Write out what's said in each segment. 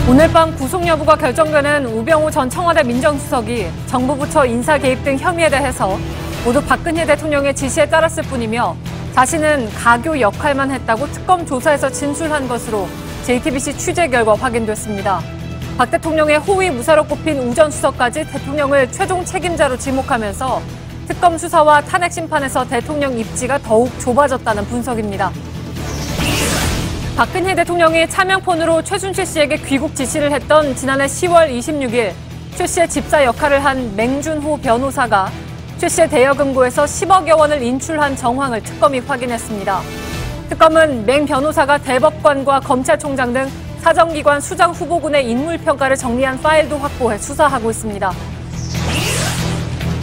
오늘 밤 구속 여부가 결정되는 우병우 전 청와대 민정수석이 정부 부처 인사 개입 등 혐의에 대해서 모두 박근혜 대통령의 지시에 따랐을 뿐이며 자신은 가교 역할만 했다고 특검 조사에서 진술한 것으로 JTBC 취재 결과 확인됐습니다. 박 대통령의 호위 무사로 꼽힌 우 전 수석까지 대통령을 최종 책임자로 지목하면서 특검 수사와 탄핵 심판에서 대통령 입지가 더욱 좁아졌다는 분석입니다. 박근혜 대통령이 차명폰으로 최순실 씨에게 귀국 지시를 했던 지난해 10월 26일 최 씨의 집사 역할을 한 맹준호 변호사가 최 씨의 대여금고에서 10억여 원을 인출한 정황을 특검이 확인했습니다. 특검은 맹 변호사가 대법관과 검찰총장 등 사정기관 수장 후보군의 인물평가를 정리한 파일도 확보해 수사하고 있습니다.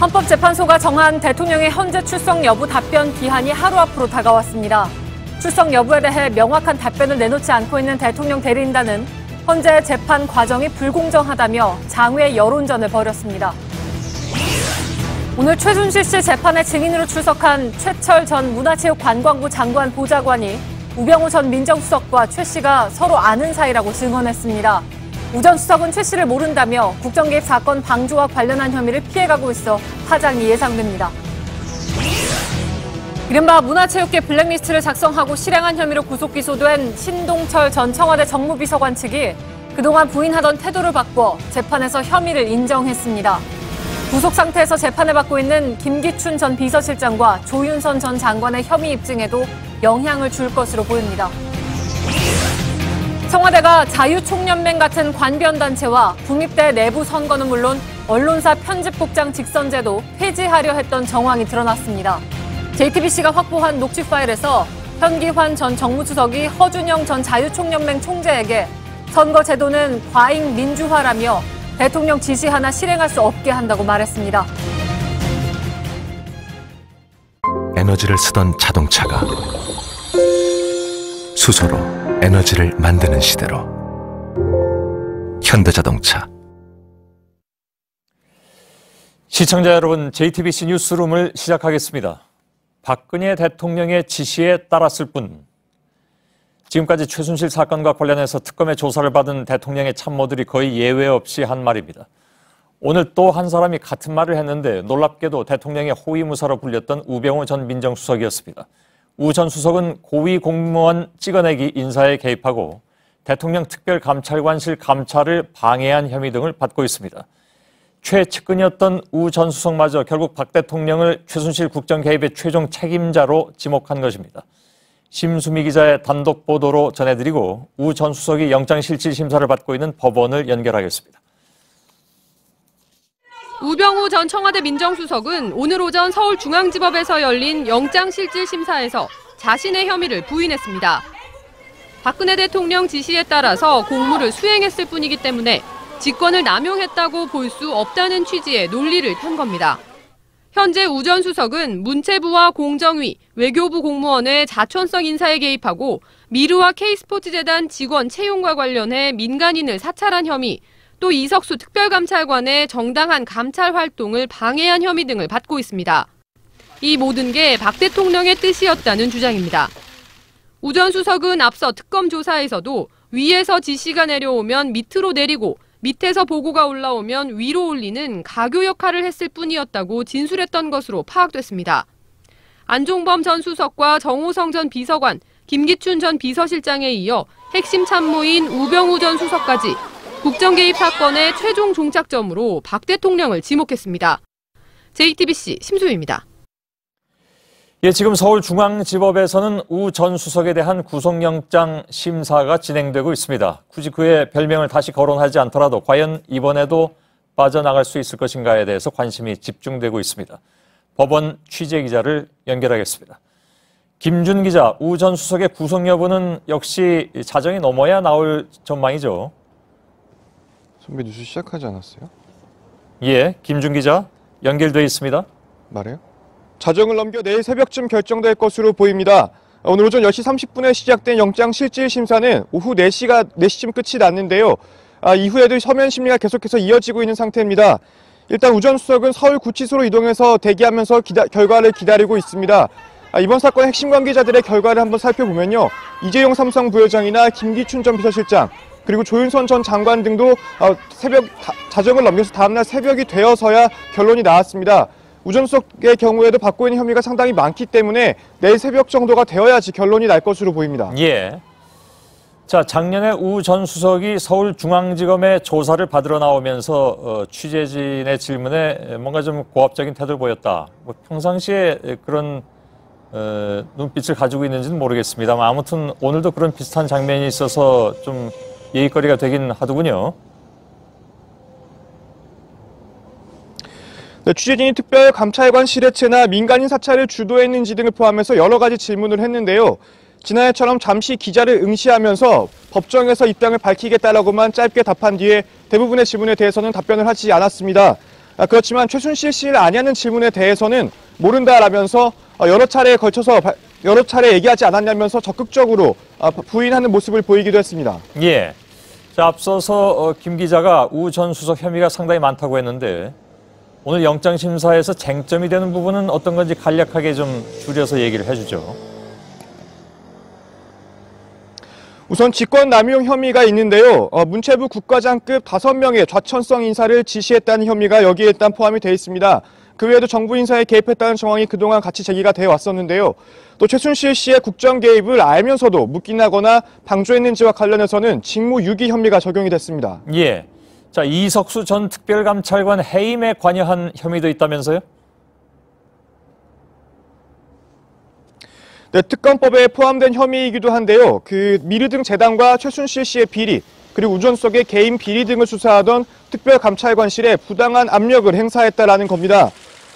헌법재판소가 정한 대통령의 현재 출석 여부 답변 기한이 하루 앞으로 다가왔습니다. 출석 여부에 대해 명확한 답변을 내놓지 않고 있는 대통령 대리인단은 현재 재판 과정이 불공정하다며 장외 여론전을 벌였습니다. 오늘 최순실 씨 재판에 증인으로 출석한 최철 전 문화체육관광부 장관 보좌관이 우병우 전 민정수석과 최 씨가 서로 아는 사이라고 증언했습니다. 우 전 수석은 최 씨를 모른다며 국정개입 사건 방조와 관련한 혐의를 피해가고 있어 파장이 예상됩니다. 이른바 문화체육계 블랙리스트를 작성하고 실행한 혐의로 구속 기소된 신동철 전 청와대 정무비서관 측이 그동안 부인하던 태도를 바꿔 재판에서 혐의를 인정했습니다. 구속 상태에서 재판을 받고 있는 김기춘 전 비서실장과 조윤선 전 장관의 혐의 입증에도 영향을 줄 것으로 보입니다. 청와대가 자유총연맹 같은 관변단체와 국립대 내부 선거는 물론 언론사 편집국장 직선제도 폐지하려 했던 정황이 드러났습니다. JTBC가 확보한 녹취 파일에서 현기환 전 정무수석이 허준영 전 자유총연맹 총재에게 선거제도는 과잉 민주화라며 대통령 지시 하나 실행할 수 없게 한다고 말했습니다. 에너지를 쓰던 자동차가 수소로 에너지를 만드는 시대로 현대자동차. 시청자 여러분, JTBC 뉴스룸을 시작하겠습니다. 박근혜 대통령의 지시에 따랐을 뿐. 지금까지 최순실 사건과 관련해서 특검의 조사를 받은 대통령의 참모들이 거의 예외 없이 한 말입니다. 오늘 또 한 사람이 같은 말을 했는데 놀랍게도 대통령의 호위무사로 불렸던 우병우 전 민정수석이었습니다. 우 전 수석은 고위 공무원 찍어내기 인사에 개입하고 대통령 특별감찰관실 감찰을 방해한 혐의 등을 받고 있습니다. 최측근이었던 우 전 수석마저 결국 박 대통령을 최순실 국정 개입의 최종 책임자로 지목한 것입니다. 심수미 기자의 단독 보도로 전해드리고 우 전 수석이 영장실질심사를 받고 있는 법원을 연결하겠습니다. 우병우 전 청와대 민정수석은 오늘 오전 서울중앙지법에서 열린 영장실질심사에서 자신의 혐의를 부인했습니다. 박근혜 대통령 지시에 따라서 공무를 수행했을 뿐이기 때문에 직권을 남용했다고 볼 수 없다는 취지의 논리를 편 겁니다. 현재 우 전 수석은 문체부와 공정위, 외교부 공무원의 자천성 인사에 개입하고 미르와 K스포츠재단 직원 채용과 관련해 민간인을 사찰한 혐의, 또 이석수 특별감찰관의 정당한 감찰 활동을 방해한 혐의 등을 받고 있습니다. 이 모든 게 박 대통령의 뜻이었다는 주장입니다. 우 전 수석은 앞서 특검 조사에서도 위에서 지시가 내려오면 밑으로 내리고 밑에서 보고가 올라오면 위로 올리는 가교 역할을 했을 뿐이었다고 진술했던 것으로 파악됐습니다. 안종범 전 수석과 정호성 전 비서관, 김기춘 전 비서실장에 이어 핵심 참모인 우병우 전 수석까지 국정개입 사건의 최종 종착점으로 박 대통령을 지목했습니다. JTBC 심수희입니다. 예, 지금 서울중앙지법에서는 우 전 수석에 대한 구속영장 심사가 진행되고 있습니다. 굳이 그의 별명을 다시 거론하지 않더라도 과연 이번에도 빠져나갈 수 있을 것인가에 대해서 관심이 집중되고 있습니다. 법원 취재기자를 연결하겠습니다. 김준 기자, 우 전 수석의 구속 여부는 역시 자정이 넘어야 나올 전망이죠? 선배 뉴스 시작하지 않았어요? 예, 김준 기자 연결돼 있습니다. 말해요? 자정을 넘겨 내일 새벽쯤 결정될 것으로 보입니다. 오늘 오전 10시 30분에 시작된 영장실질심사는 오후 4시쯤 끝이 났는데요. 이후에도 서면 심리가 계속해서 이어지고 있는 상태입니다. 일단 우 전 수석은 서울구치소로 이동해서 대기하면서 결과를 기다리고 있습니다. 이번 사건의 핵심 관계자들의 결과를 한번 살펴보면요. 이재용 삼성 부회장이나 김기춘 전 비서실장, 그리고 조윤선 전 장관 등도 자정을 넘겨서 다음날 새벽이 되어서야 결론이 나왔습니다. 우 전 수석의 경우에도 받고 있는 혐의가 상당히 많기 때문에 내일 새벽 정도가 되어야지 결론이 날 것으로 보입니다. 예. 자, 작년에 우 전 수석이 서울중앙지검에 조사를 받으러 나오면서 취재진의 질문에 뭔가 좀 고압적인 태도를 보였다. 뭐 평상시에 그런 눈빛을 가지고 있는지는 모르겠습니다만 아무튼 오늘도 그런 비슷한 장면이 있어서 좀 얘기거리가 되긴 하더군요. 네, 취재진이 특별감찰관실의 채나 민간인 사찰을 주도했는지 등을 포함해서 여러 가지 질문을 했는데요. 지난해처럼 잠시 기자를 응시하면서 법정에서 입장을 밝히겠다라고만 짧게 답한 뒤에 대부분의 질문에 대해서는 답변을 하지 않았습니다. 그렇지만 최순실 씨를 아냐는 질문에 대해서는 모른다라면서 여러 차례에 걸쳐서 여러 차례 얘기하지 않았냐면서 적극적으로 부인하는 모습을 보이기도 했습니다. 예. 자, 앞서서 김 기자가 우 전 수석 혐의가 상당히 많다고 했는데 오늘 영장심사에서 쟁점이 되는 부분은 어떤 건지 간략하게 좀 줄여서 얘기를 해주죠. 우선 직권남용 혐의가 있는데요. 문체부 국과장급 5명의 좌천성 인사를 지시했다는 혐의가 여기에 일단 포함이 되어 있습니다. 그 외에도 정부 인사에 개입했다는 정황이 그동안 같이 제기가 되어 왔었는데요. 또 최순실 씨의 국정 개입을 알면서도 묵인하거나 방조했는지와 관련해서는 직무유기 혐의가 적용이 됐습니다. 예. 자, 이석수 전 특별감찰관 해임에 관여한 혐의도 있다면서요? 네, 특검법에 포함된 혐의이기도 한데요. 미르등 재단과 최순실 씨의 비리, 그리고 우 전 수석의 개인 비리 등을 수사하던 특별감찰관실에 부당한 압력을 행사했다라는 겁니다.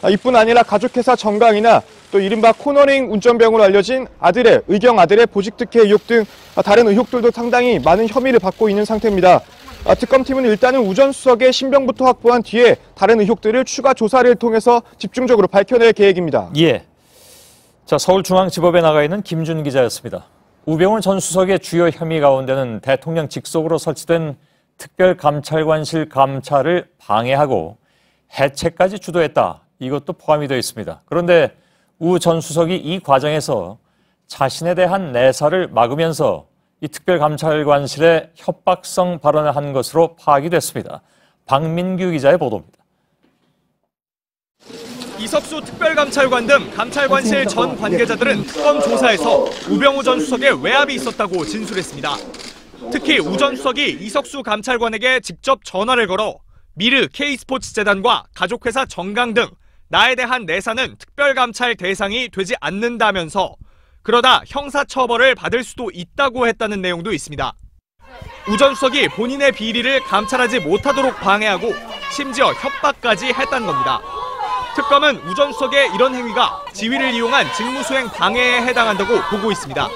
이뿐 아니라 가족회사 정강이나 또 이른바 코너링 운전병으로 알려진 의경 아들의 보직특혜 의혹 등 다른 의혹들도 상당히 많은 혐의를 받고 있는 상태입니다. 특검팀은 일단은 우 전 수석의 신병부터 확보한 뒤에 다른 의혹들을 추가 조사를 통해서 집중적으로 밝혀낼 계획입니다. 예. 자, 서울중앙지법에 나가 있는 김준 기자였습니다. 우병우 전 수석의 주요 혐의 가운데는 대통령 직속으로 설치된 특별감찰관실 감찰을 방해하고 해체까지 주도했다. 이것도 포함이 되어 있습니다. 그런데 우 전 수석이 이 과정에서 자신에 대한 내사를 막으면서 이 특별감찰관실에 협박성 발언을 한 것으로 파악이 됐습니다. 박민규 기자의 보도입니다. 이석수 특별감찰관 등 감찰관실 전 관계자들은 특검 조사에서 우병우 전 수석의 외압이 있었다고 진술했습니다. 특히 우 전 수석이 이석수 감찰관에게 직접 전화를 걸어 미르 K스포츠재단과 가족회사 정강 등 나에 대한 내사는 특별감찰 대상이 되지 않는다면서 그러다 형사처벌을 받을 수도 있다고 했다는 내용도 있습니다. 우 전 수석이 본인의 비리를 감찰하지 못하도록 방해하고 심지어 협박까지 했다는 겁니다. 특검은 우 전 수석의 이런 행위가 지위를 이용한 직무수행 방해에 해당한다고 보고 있습니다.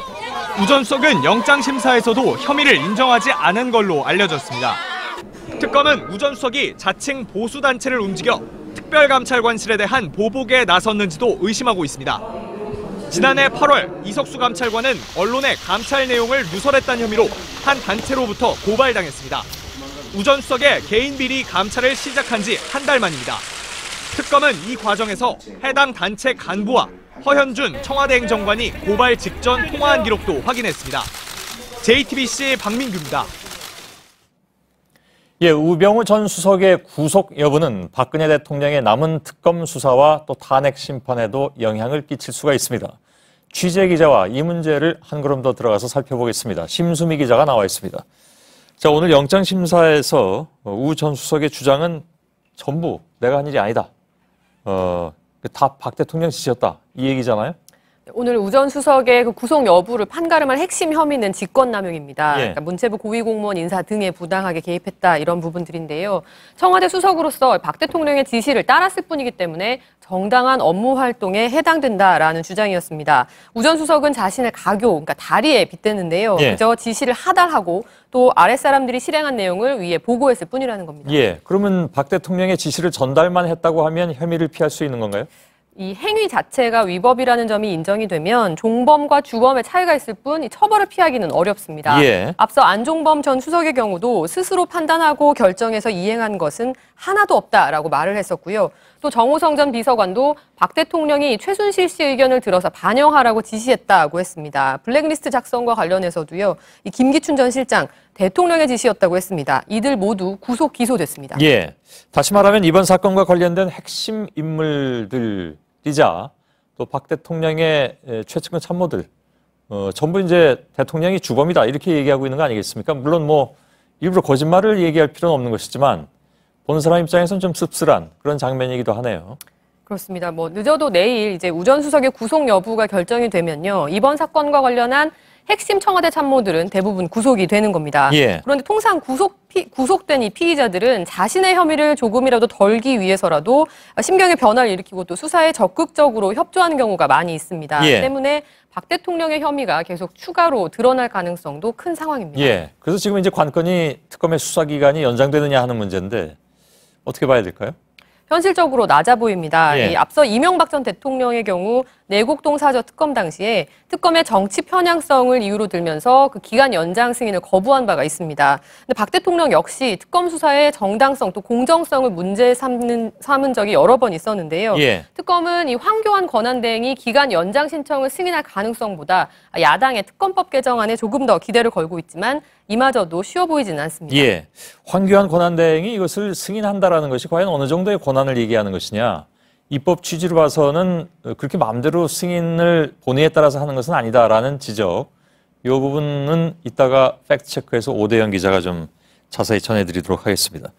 우 전 수석은 영장심사에서도 혐의를 인정하지 않은 걸로 알려졌습니다. 특검은 우 전 수석이 자칭 보수단체를 움직여 특별감찰관실에 대한 보복에 나섰는지도 의심하고 있습니다. 지난해 8월 이석수 감찰관은 언론에 감찰 내용을 누설했다는 혐의로 한 단체로부터 고발당했습니다. 우 전 수석의 개인 비리 감찰을 시작한 지 한 달 만입니다. 특검은 이 과정에서 해당 단체 간부와 허현준 청와대 행정관이 고발 직전 통화한 기록도 확인했습니다. JTBC 박민규입니다. 예, 우병우 전 수석의 구속 여부는 박근혜 대통령의 남은 특검 수사와 또 탄핵 심판에도 영향을 끼칠 수가 있습니다. 취재 기자와 이 문제를 한 걸음 더 들어가서 살펴보겠습니다. 심수미 기자가 나와 있습니다. 자, 오늘 영장심사에서 우 전 수석의 주장은 전부 내가 한 일이 아니다. 다 박 대통령 지시였다. 이 얘기잖아요. 오늘 우 전 수석의 그 구속 여부를 판가름할 핵심 혐의는 직권남용입니다. 예. 그러니까 문체부 고위공무원 인사 등에 부당하게 개입했다 이런 부분들인데요. 청와대 수석으로서 박 대통령의 지시를 따랐을 뿐이기 때문에 정당한 업무 활동에 해당된다라는 주장이었습니다. 우 전 수석은 자신의 가교, 그러니까 다리에 빗댔는데요. 예. 그저 지시를 하달하고 또 아랫사람들이 실행한 내용을 위에 보고했을 뿐이라는 겁니다. 예, 그러면 박 대통령의 지시를 전달만 했다고 하면 혐의를 피할 수 있는 건가요? 이 행위 자체가 위법이라는 점이 인정이 되면 종범과 주범의 차이가 있을 뿐 이 처벌을 피하기는 어렵습니다. 예. 앞서 안종범 전 수석의 경우도 스스로 판단하고 결정해서 이행한 것은 하나도 없다라고 말을 했었고요. 또 정호성 전 비서관도 박 대통령이 최순실 씨 의견을 들어서 반영하라고 지시했다고 했습니다. 블랙리스트 작성과 관련해서도요. 이 김기춘 전 실장 대통령의 지시였다고 했습니다. 이들 모두 구속 기소됐습니다. 예. 다시 말하면 이번 사건과 관련된 핵심 인물들이자 또 박 대통령의 최측근 참모들 전부 이제 대통령이 주범이다 이렇게 얘기하고 있는 거 아니겠습니까? 물론 뭐 일부러 거짓말을 얘기할 필요는 없는 것이지만 보는 사람 입장에서는 좀 씁쓸한 그런 장면이기도 하네요. 그렇습니다. 뭐 늦어도 내일 이제 우 전 수석의 구속 여부가 결정이 되면요. 이번 사건과 관련한 핵심 청와대 참모들은 대부분 구속이 되는 겁니다. 예. 그런데 통상 구속된 이 피의자들은 자신의 혐의를 조금이라도 덜기 위해서라도 심경의 변화를 일으키고 또 수사에 적극적으로 협조하는 경우가 많이 있습니다. 예. 때문에 박 대통령의 혐의가 계속 추가로 드러날 가능성도 큰 상황입니다. 예. 그래서 지금 이제 관건이 특검의 수사 기간이 연장되느냐 하는 문제인데 어떻게 봐야 될까요? 현실적으로 낮아 보입니다. 예. 앞서 이명박 전 대통령의 경우 내곡동 사저 특검 당시에 특검의 정치 편향성을 이유로 들면서 그 기간 연장 승인을 거부한 바가 있습니다. 근데 박 대통령 역시 특검 수사의 정당성 또 공정성을 문제 삼은 적이 여러 번 있었는데요. 예. 특검은 이 황교안 권한대행이 기간 연장 신청을 승인할 가능성보다 야당의 특검법 개정안에 조금 더 기대를 걸고 있지만 이마저도 쉬워 보이지는 않습니다. 예. 황교안 권한대행이 이것을 승인한다라는 것이 과연 어느 정도의 권한을 얘기하는 것이냐. 입법 취지로 봐서는 그렇게 마음대로 승인을 본의에 따라서 하는 것은 아니다라는 지적. 이 부분은 이따가 팩트체크해서 오대영 기자가 좀 자세히 전해드리도록 하겠습니다.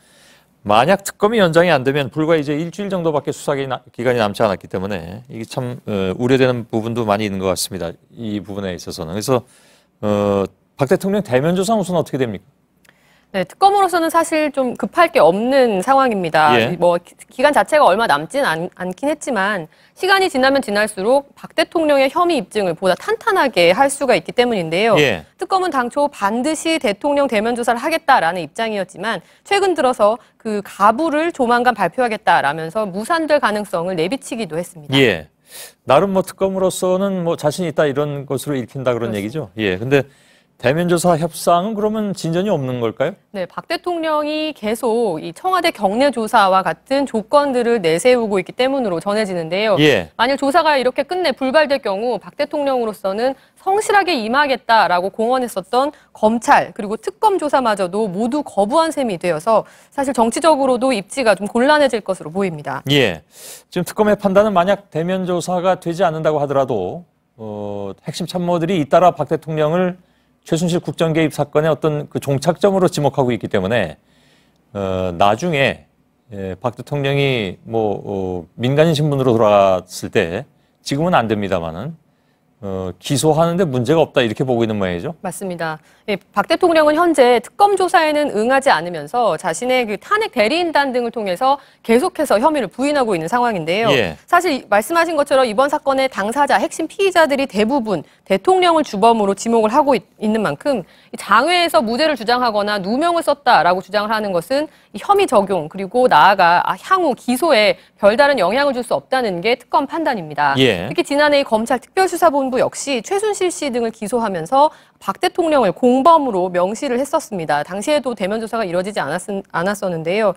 만약 특검이 연장이 안 되면 불과 이제 일주일 정도밖에 수사 기간이 남지 않았기 때문에 이게 참 우려되는 부분도 많이 있는 것 같습니다. 이 부분에 있어서는. 그래서 박 대통령 대면 조사 우선 어떻게 됩니까? 네, 특검으로서는 사실 좀 급할 게 없는 상황입니다. 예. 뭐 기간 자체가 얼마 남진 않긴 했지만 시간이 지나면 지날수록 박 대통령의 혐의 입증을 보다 탄탄하게 할 수가 있기 때문인데요. 예. 특검은 당초 반드시 대통령 대면 조사를 하겠다라는 입장이었지만 최근 들어서 그 가부를 조만간 발표하겠다라면서 무산될 가능성을 내비치기도 했습니다. 예. 나름 뭐 특검으로서는 뭐 자신 있다 이런 것으로 읽힌다 그런 그렇습니다. 얘기죠. 예. 근데 대면조사 협상은 그러면 진전이 없는 걸까요? 네, 박 대통령이 계속 이 청와대 경례 조사와 같은 조건들을 내세우고 있기 때문으로 전해지는데요. 예. 만일 조사가 이렇게 끝내 불발될 경우 박 대통령으로서는 성실하게 임하겠다라고 공언했었던 검찰 그리고 특검 조사마저도 모두 거부한 셈이 되어서 사실 정치적으로도 입지가 좀 곤란해질 것으로 보입니다. 예. 지금 특검의 판단은 만약 대면 조사가 되지 않는다고 하더라도 핵심 참모들이 잇따라 박 대통령을 최순실 국정 개입 사건의 어떤 그 종착점으로 지목하고 있기 때문에 나중에 박 대통령이 민간인 신분으로 돌아갔을 때 지금은 안 됩니다만은 기소하는데 문제가 없다 이렇게 보고 있는 모양이죠. 맞습니다. 예, 박 대통령은 현재 특검 조사에는 응하지 않으면서 자신의 그 탄핵 대리인단 등을 통해서 계속해서 혐의를 부인하고 있는 상황인데요. 예. 사실 말씀하신 것처럼 이번 사건의 당사자, 핵심 피의자들이 대부분 대통령을 주범으로 지목을 하고 있는 만큼 장외에서 무죄를 주장하거나 누명을 썼다라고 주장을 하는 것은 혐의 적용 그리고 나아가 향후 기소에 별다른 영향을 줄 수 없다는 게 특검 판단입니다. 예. 특히 지난해 검찰 특별수사본부 역시 최순실 씨 등을 기소하면서 박 대통령을 공범으로 명시를 했었습니다. 당시에도 대면 조사가 이뤄지지 않았었는데요.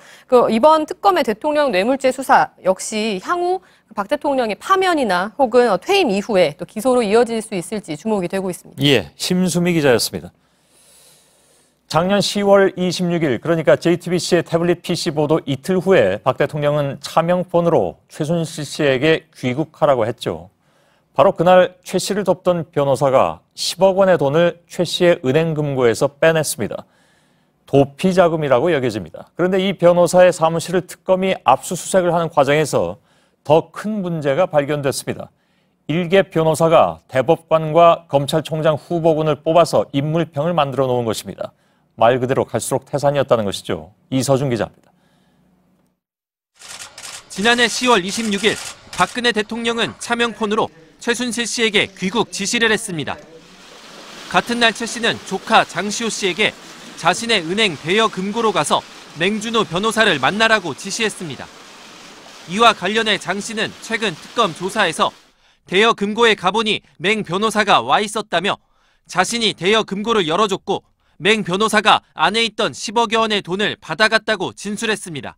이번 특검의 대통령 뇌물죄 수사 역시 향후 박 대통령의 파면이나 혹은 퇴임 이후에 또 기소로 이어질 수 있을지 주목이 되고 있습니다. 예, 심수미 기자였습니다. 작년 10월 26일 그러니까 JTBC의 태블릿 PC 보도 이틀 후에 박 대통령은 차명폰으로 최순실 씨에게 귀국하라고 했죠. 바로 그날 최 씨를 돕던 변호사가 10억 원의 돈을 최 씨의 은행 금고에서 빼냈습니다. 도피 자금이라고 여겨집니다. 그런데 이 변호사의 사무실을 특검이 압수수색을 하는 과정에서 더 큰 문제가 발견됐습니다. 일개 변호사가 대법관과 검찰총장 후보군을 뽑아서 인물평을 만들어 놓은 것입니다. 말 그대로 갈수록 태산이었다는 것이죠. 이서준 기자입니다. 지난해 10월 26일 박근혜 대통령은 차명폰으로 최순실 씨에게 귀국 지시를 했습니다. 같은 날 최 씨는 조카 장시호 씨에게 자신의 은행 대여 금고로 가서 맹준호 변호사를 만나라고 지시했습니다. 이와 관련해 장 씨는 최근 특검 조사에서 대여 금고에 가보니 맹 변호사가 와 있었다며 자신이 대여 금고를 열어줬고 맹 변호사가 안에 있던 10억여 원의 돈을 받아갔다고 진술했습니다.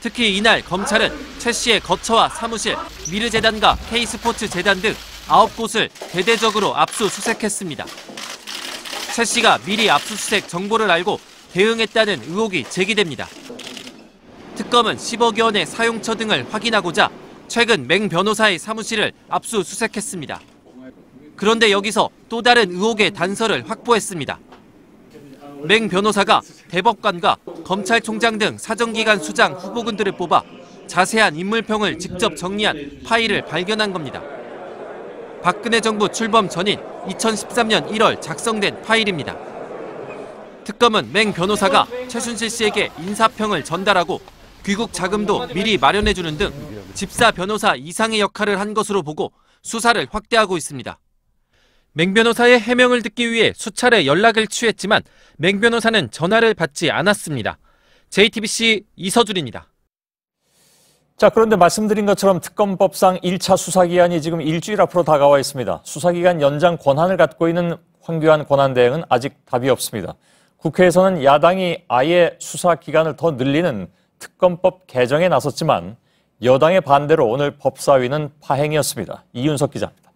특히 이날 검찰은 최 씨의 거처와 사무실, 미르재단과 K스포츠재단 등 9곳을 대대적으로 압수수색했습니다. 최 씨가 미리 압수수색 정보를 알고 대응했다는 의혹이 제기됩니다. 특검은 10억여 원의 사용처 등을 확인하고자 최근 맹 변호사의 사무실을 압수수색했습니다. 그런데 여기서 또 다른 의혹의 단서를 확보했습니다. 맹 변호사가 대법관과 검찰총장 등 사정기관 수장 후보군들을 뽑아 자세한 인물평을 직접 정리한 파일을 발견한 겁니다. 박근혜 정부 출범 전인 2013년 1월 작성된 파일입니다. 특검은 맹 변호사가 최순실 씨에게 인사평을 전달하고 귀국 자금도 미리 마련해주는 등 집사 변호사 이상의 역할을 한 것으로 보고 수사를 확대하고 있습니다. 맹 변호사의 해명을 듣기 위해 수차례 연락을 취했지만 맹 변호사는 전화를 받지 않았습니다. JTBC 이서준입니다. 자, 그런데 말씀드린 것처럼 특검법상 1차 수사기한이 지금 일주일 앞으로 다가와 있습니다. 수사기간 연장 권한을 갖고 있는 황교안 권한대행은 아직 답이 없습니다. 국회에서는 야당이 아예 수사기간을 더 늘리는 특검법 개정에 나섰지만 여당의 반대로 오늘 법사위는 파행이었습니다. 이윤석 기자입니다.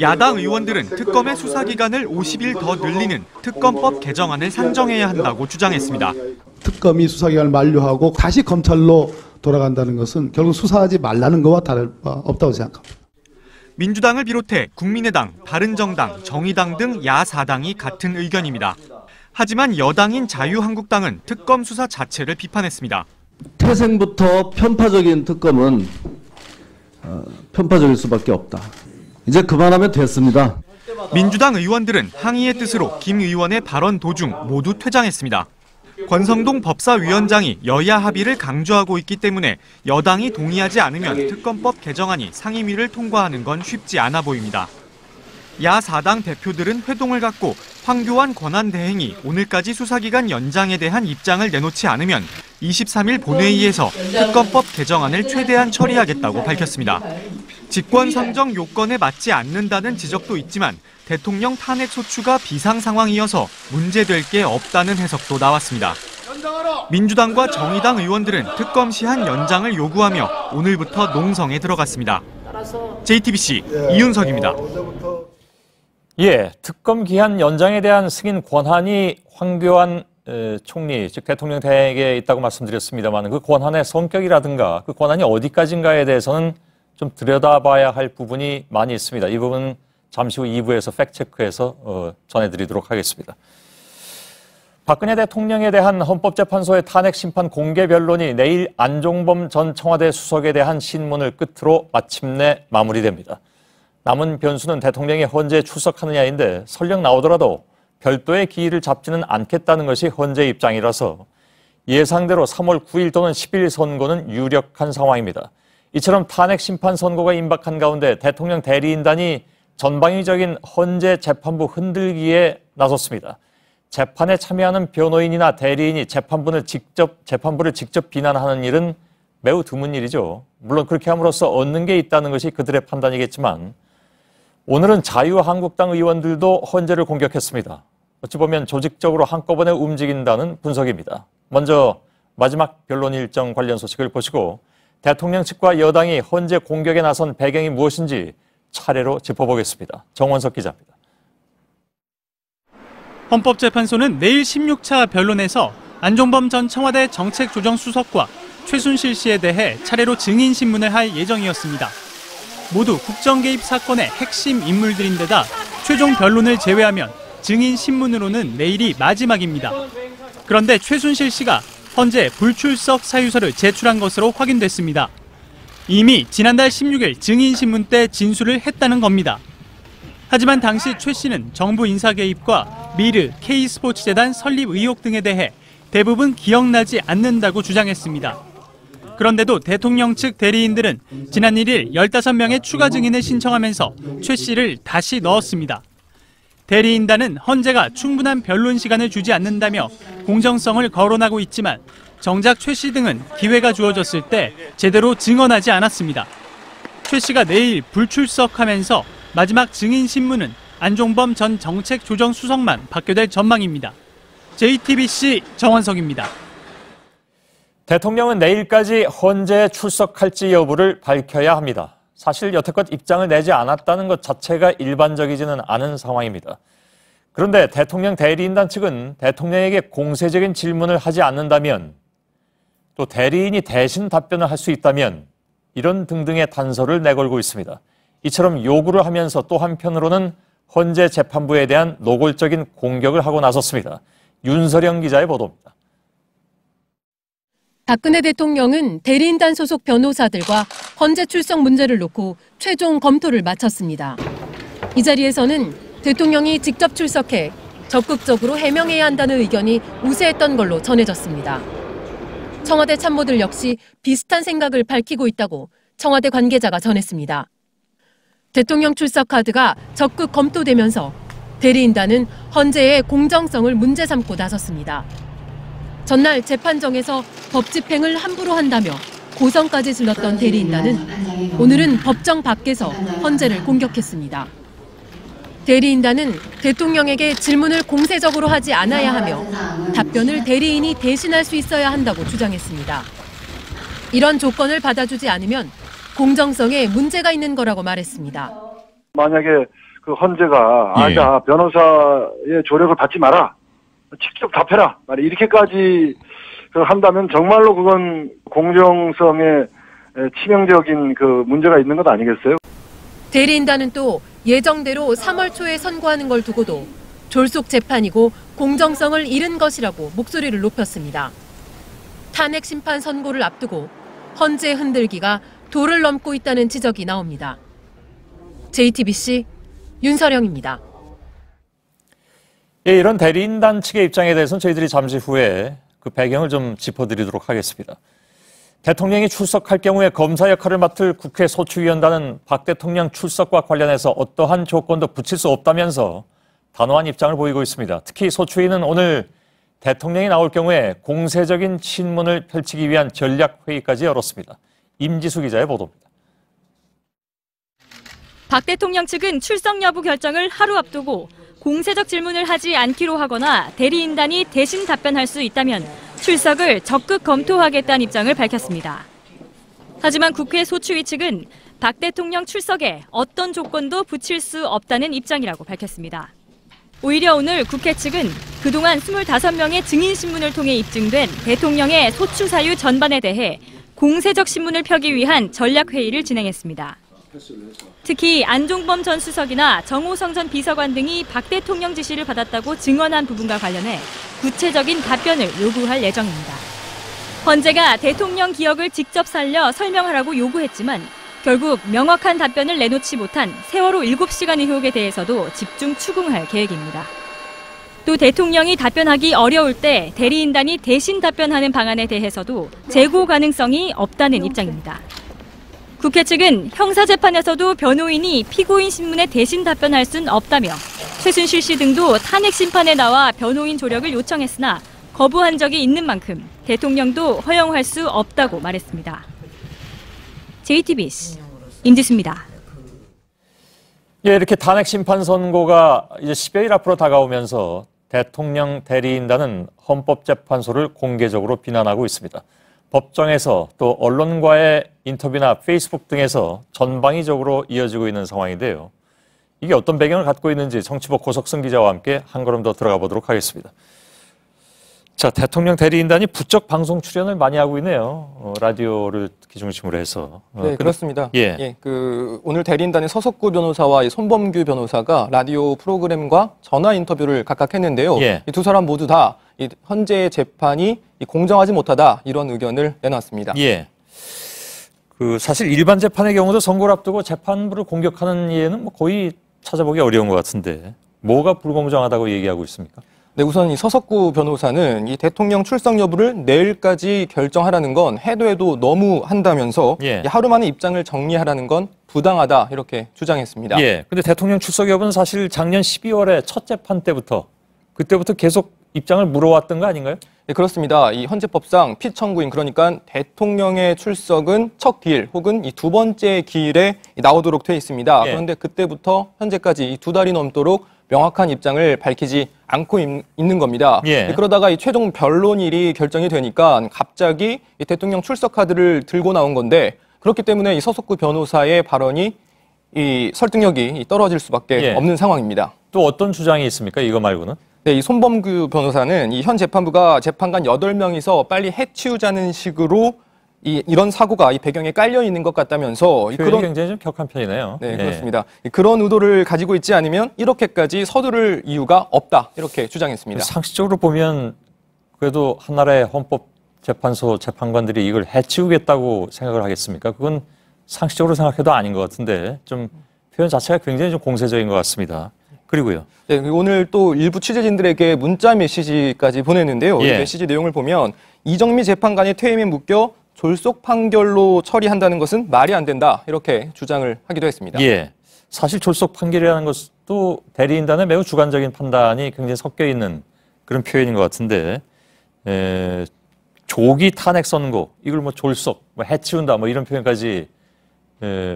야당 의원들은 특검의 수사기간을 50일 더 늘리는 특검법 개정안을 상정해야 한다고 주장했습니다. 특검이 수사기간을 만료하고 다시 검찰로 돌아간다는 것은 결국 수사하지 말라는 것과 다를 바 없다고 생각합니다. 민주당을 비롯해 국민의당, 바른정당, 정의당 등 야4당이 같은 의견입니다. 하지만 여당인 자유한국당은 특검 수사 자체를 비판했습니다. 태생부터 편파적인 특검은 편파적일 수밖에 없다. 이제 그만하면 됐습니다. 민주당 의원들은 항의의 뜻으로 김 의원의 발언 도중 모두 퇴장했습니다. 권성동 법사위원장이 여야 합의를 강조하고 있기 때문에 여당이 동의하지 않으면 특검법 개정안이 상임위를 통과하는 건 쉽지 않아 보입니다. 야4당 대표들은 회동을 갖고 황교안 권한대행이 오늘까지 수사기간 연장에 대한 입장을 내놓지 않으면 23일 본회의에서 특검법 개정안을 최대한 처리하겠다고 밝혔습니다. 직권상정 요건에 맞지 않는다는 지적도 있지만 대통령 탄핵 소추가 비상 상황이어서 문제될 게 없다는 해석도 나왔습니다. 민주당과 정의당 의원들은 특검 시한 연장을 요구하며 오늘부터 농성에 들어갔습니다. JTBC 이윤석입니다. 예, 특검 기한 연장에 대한 승인 권한이 황교안 총리, 즉 대통령 대행에게 있다고 말씀드렸습니다만 그 권한의 성격이라든가 그 권한이 어디까지인가에 대해서는 좀 들여다봐야 할 부분이 많이 있습니다. 이 부분은 잠시 후 2부에서 팩트체크해서 전해드리도록 하겠습니다. 박근혜 대통령에 대한 헌법재판소의 탄핵 심판 공개 변론이 내일 안종범 전 청와대 수석에 대한 신문을 끝으로 마침내 마무리됩니다. 남은 변수는 대통령이 헌재에 출석하느냐인데 설령 나오더라도 별도의 기일을 잡지는 않겠다는 것이 헌재 입장이라서 예상대로 3월 9일 또는 10일 선고는 유력한 상황입니다. 이처럼 탄핵 심판 선고가 임박한 가운데 대통령 대리인단이 전방위적인 헌재 재판부 흔들기에 나섰습니다. 재판에 참여하는 변호인이나 대리인이 재판부를 직접 비난하는 일은 매우 드문 일이죠. 물론 그렇게 함으로써 얻는 게 있다는 것이 그들의 판단이겠지만 오늘은 자유한국당 의원들도 헌재를 공격했습니다. 어찌 보면 조직적으로 한꺼번에 움직인다는 분석입니다. 먼저 마지막 변론 일정 관련 소식을 보시고 대통령 측과 여당이 헌재 공격에 나선 배경이 무엇인지 차례로 짚어보겠습니다. 정원석 기자입니다. 헌법재판소는 내일 16차 변론에서 안종범 전 청와대 정책조정수석과 최순실 씨에 대해 차례로 증인 신문을 할 예정이었습니다. 모두 국정개입 사건의 핵심 인물들인데다 최종 변론을 제외하면 증인 신문으로는 내일이 마지막입니다. 그런데 최순실 씨가 헌재 불출석 사유서를 제출한 것으로 확인됐습니다. 이미 지난달 16일 증인 신문 때 진술을 했다는 겁니다. 하지만 당시 최 씨는 정부 인사 개입과 미르, K스포츠재단 설립 의혹 등에 대해 대부분 기억나지 않는다고 주장했습니다. 그런데도 대통령 측 대리인들은 지난 1일 15명의 추가 증인을 신청하면서 최 씨를 다시 넣었습니다. 대리인단은 헌재가 충분한 변론 시간을 주지 않는다며 공정성을 거론하고 있지만 정작 최 씨 등은 기회가 주어졌을 때 제대로 증언하지 않았습니다. 최 씨가 내일 불출석하면서 마지막 증인 신문은 안종범 전 정책조정수석만 받게 될 전망입니다. JTBC 정원석입니다. 대통령은 내일까지 헌재에 출석할지 여부를 밝혀야 합니다. 사실 여태껏 입장을 내지 않았다는 것 자체가 일반적이지는 않은 상황입니다. 그런데 대통령 대리인단 측은 대통령에게 공세적인 질문을 하지 않는다면, 또 대리인이 대신 답변을 할 수 있다면 이런 등등의 단서를 내걸고 있습니다. 이처럼 요구를 하면서 또 한편으로는 헌재 재판부에 대한 노골적인 공격을 하고 나섰습니다. 윤서령 기자의 보도입니다. 박근혜 대통령은 대리인단 소속 변호사들과 헌재 출석 문제를 놓고 최종 검토를 마쳤습니다. 이 자리에서는 대통령이 직접 출석해 적극적으로 해명해야 한다는 의견이 우세했던 걸로 전해졌습니다. 청와대 참모들 역시 비슷한 생각을 밝히고 있다고 청와대 관계자가 전했습니다. 대통령 출석 카드가 적극 검토되면서 대리인단은 헌재의 공정성을 문제 삼고 나섰습니다. 전날 재판정에서 법 집행을 함부로 한다며 고성까지 질렀던 대리인단은 오늘은 법정 밖에서 헌재를 공격했습니다. 대리인단은 대통령에게 질문을 공세적으로 하지 않아야 하며 답변을 대리인이 대신할 수 있어야 한다고 주장했습니다. 이런 조건을 받아주지 않으면 공정성에 문제가 있는 거라고 말했습니다. 만약에 그 헌재가 아니다, 변호사의 조력을 받지 마라, 직접 답해라, 이렇게까지 한다면 정말로 그건 공정성에 치명적인 그 문제가 있는 것 아니겠어요? 대리인단은 또 예정대로 3월 초에 선고하는 걸 두고도 졸속 재판이고 공정성을 잃은 것이라고 목소리를 높였습니다. 탄핵 심판 선고를 앞두고 헌재 흔들기가 도를 넘고 있다는 지적이 나옵니다. JTBC 윤서령입니다. 예, 이런 대리인단 측의 입장에 대해서는 저희들이 잠시 후에 그 배경을 좀 짚어드리도록 하겠습니다. 대통령이 출석할 경우에 검사 역할을 맡을 국회 소추위원단은 박 대통령 출석과 관련해서 어떠한 조건도 붙일 수 없다면서 단호한 입장을 보이고 있습니다. 특히 소추위는 오늘 대통령이 나올 경우에 공세적인 친문을 펼치기 위한 전략회의까지 열었습니다. 임지수 기자의 보도입니다. 박 대통령 측은 출석 여부 결정을 하루 앞두고 공세적 질문을 하지 않기로 하거나 대리인단이 대신 답변할 수 있다면 출석을 적극 검토하겠다는 입장을 밝혔습니다. 하지만 국회 소추위 측은 박 대통령 출석에 어떤 조건도 붙일 수 없다는 입장이라고 밝혔습니다. 오히려 오늘 국회 측은 그동안 25명의 증인 신문을 통해 입증된 대통령의 소추 사유 전반에 대해 공세적 신문을 펴기 위한 전략회의를 진행했습니다. 특히 안종범 전 수석이나 정호성 전 비서관 등이 박 대통령 지시를 받았다고 증언한 부분과 관련해 구체적인 답변을 요구할 예정입니다. 헌재가 대통령 기억을 직접 살려 설명하라고 요구했지만 결국 명확한 답변을 내놓지 못한 세월호 7시간 의혹에 대해서도 집중 추궁할 계획입니다. 또 대통령이 답변하기 어려울 때 대리인단이 대신 답변하는 방안에 대해서도 재고 가능성이 없다는 입장입니다. 국회 측은 형사재판에서도 변호인이 피고인 신문에 대신 답변할 수는 없다며 최순실 씨 등도 탄핵 심판에 나와 변호인 조력을 요청했으나 거부한 적이 있는 만큼 대통령도 허용할 수 없다고 말했습니다. JTBC 임지수입니다. 예, 이렇게 탄핵 심판 선고가 이제 10여일 앞으로 다가오면서 대통령 대리인단은 헌법재판소를 공개적으로 비난하고 있습니다. 법정에서 또 언론과의 인터뷰나 페이스북 등에서 전방위적으로 이어지고 있는 상황인데요. 이게 어떤 배경을 갖고 있는지 정치부 고석승 기자와 함께 한 걸음 더 들어가 보도록 하겠습니다. 자, 대통령 대리인단이 부쩍 방송 출연을 많이 하고 있네요. 라디오를 기중심으로 해서. 네, 그렇습니다. 예. 오늘 대리인단의 서석구 변호사와 손범규 변호사가 라디오 프로그램과 전화 인터뷰를 각각 했는데요. 예. 이 두 사람 모두 다 헌재의 재판이 공정하지 못하다 이런 의견을 내놨습니다. 예. 사실 일반 재판의 경우도 선고를 앞두고 재판부를 공격하는 예는 거의 찾아보기 어려운 것 같은데 뭐가 불공정하다고 얘기하고 있습니까? 네, 우선 이 서석구 변호사는 이 대통령 출석 여부를 내일까지 결정하라는 건 해도 해도 너무 한다면서 예. 하루 만에 입장을 정리하라는 건 부당하다 이렇게 주장했습니다. 예. 근데 대통령 출석 여부는 사실 작년 12월에 첫 재판 때부터 그때부터 계속 입장을 물어왔던 거 아닌가요? 네, 그렇습니다. 이 헌재법상 피청구인 그러니까 대통령의 출석은 첫 기일 혹은 이 두 번째 기일에 나오도록 돼 있습니다. 예. 그런데 그때부터 현재까지 이 두 달이 넘도록 명확한 입장을 밝히지 않고 있는 겁니다. 예. 그러다가 이 최종 변론일이 결정이 되니까 갑자기 이 대통령 출석 카드를 들고 나온 건데 그렇기 때문에 이 서석구 변호사의 발언이 이 설득력이 떨어질 수밖에 예. 없는 상황입니다. 또 어떤 주장이 있습니까? 이거 말고는? 네, 이 손범규 변호사는 이 현 재판부가 재판관 8명이서 빨리 해치우자는 식으로 이런 사고가 이 배경에 깔려 있는 것 같다면서 그런 굉장히 좀 격한 편이네요. 네, 그렇습니다. 그런 의도를 가지고 있지 않으면 이렇게까지 서두를 이유가 없다 이렇게 주장했습니다. 상식적으로 보면 그래도 한나라의 헌법재판소 재판관들이 이걸 해치우겠다고 생각을 하겠습니까? 그건 상식적으로 생각해도 아닌 것 같은데 좀 표현 자체가 굉장히 좀 공세적인 것 같습니다. 그리고요. 네, 오늘 또 일부 취재진들에게 문자 메시지까지 보냈는데요. 이 메시지 내용을 보면 이정미 재판관의 퇴임에 묶여 졸속 판결로 처리한다는 것은 말이 안 된다 이렇게 주장을 하기도 했습니다. 예, 사실 졸속 판결이라는 것도 대리인단의 매우 주관적인 판단이 굉장히 섞여 있는 그런 표현인 것 같은데 조기 탄핵 선고 이걸 뭐 졸속, 뭐 해치운다 뭐 이런 표현까지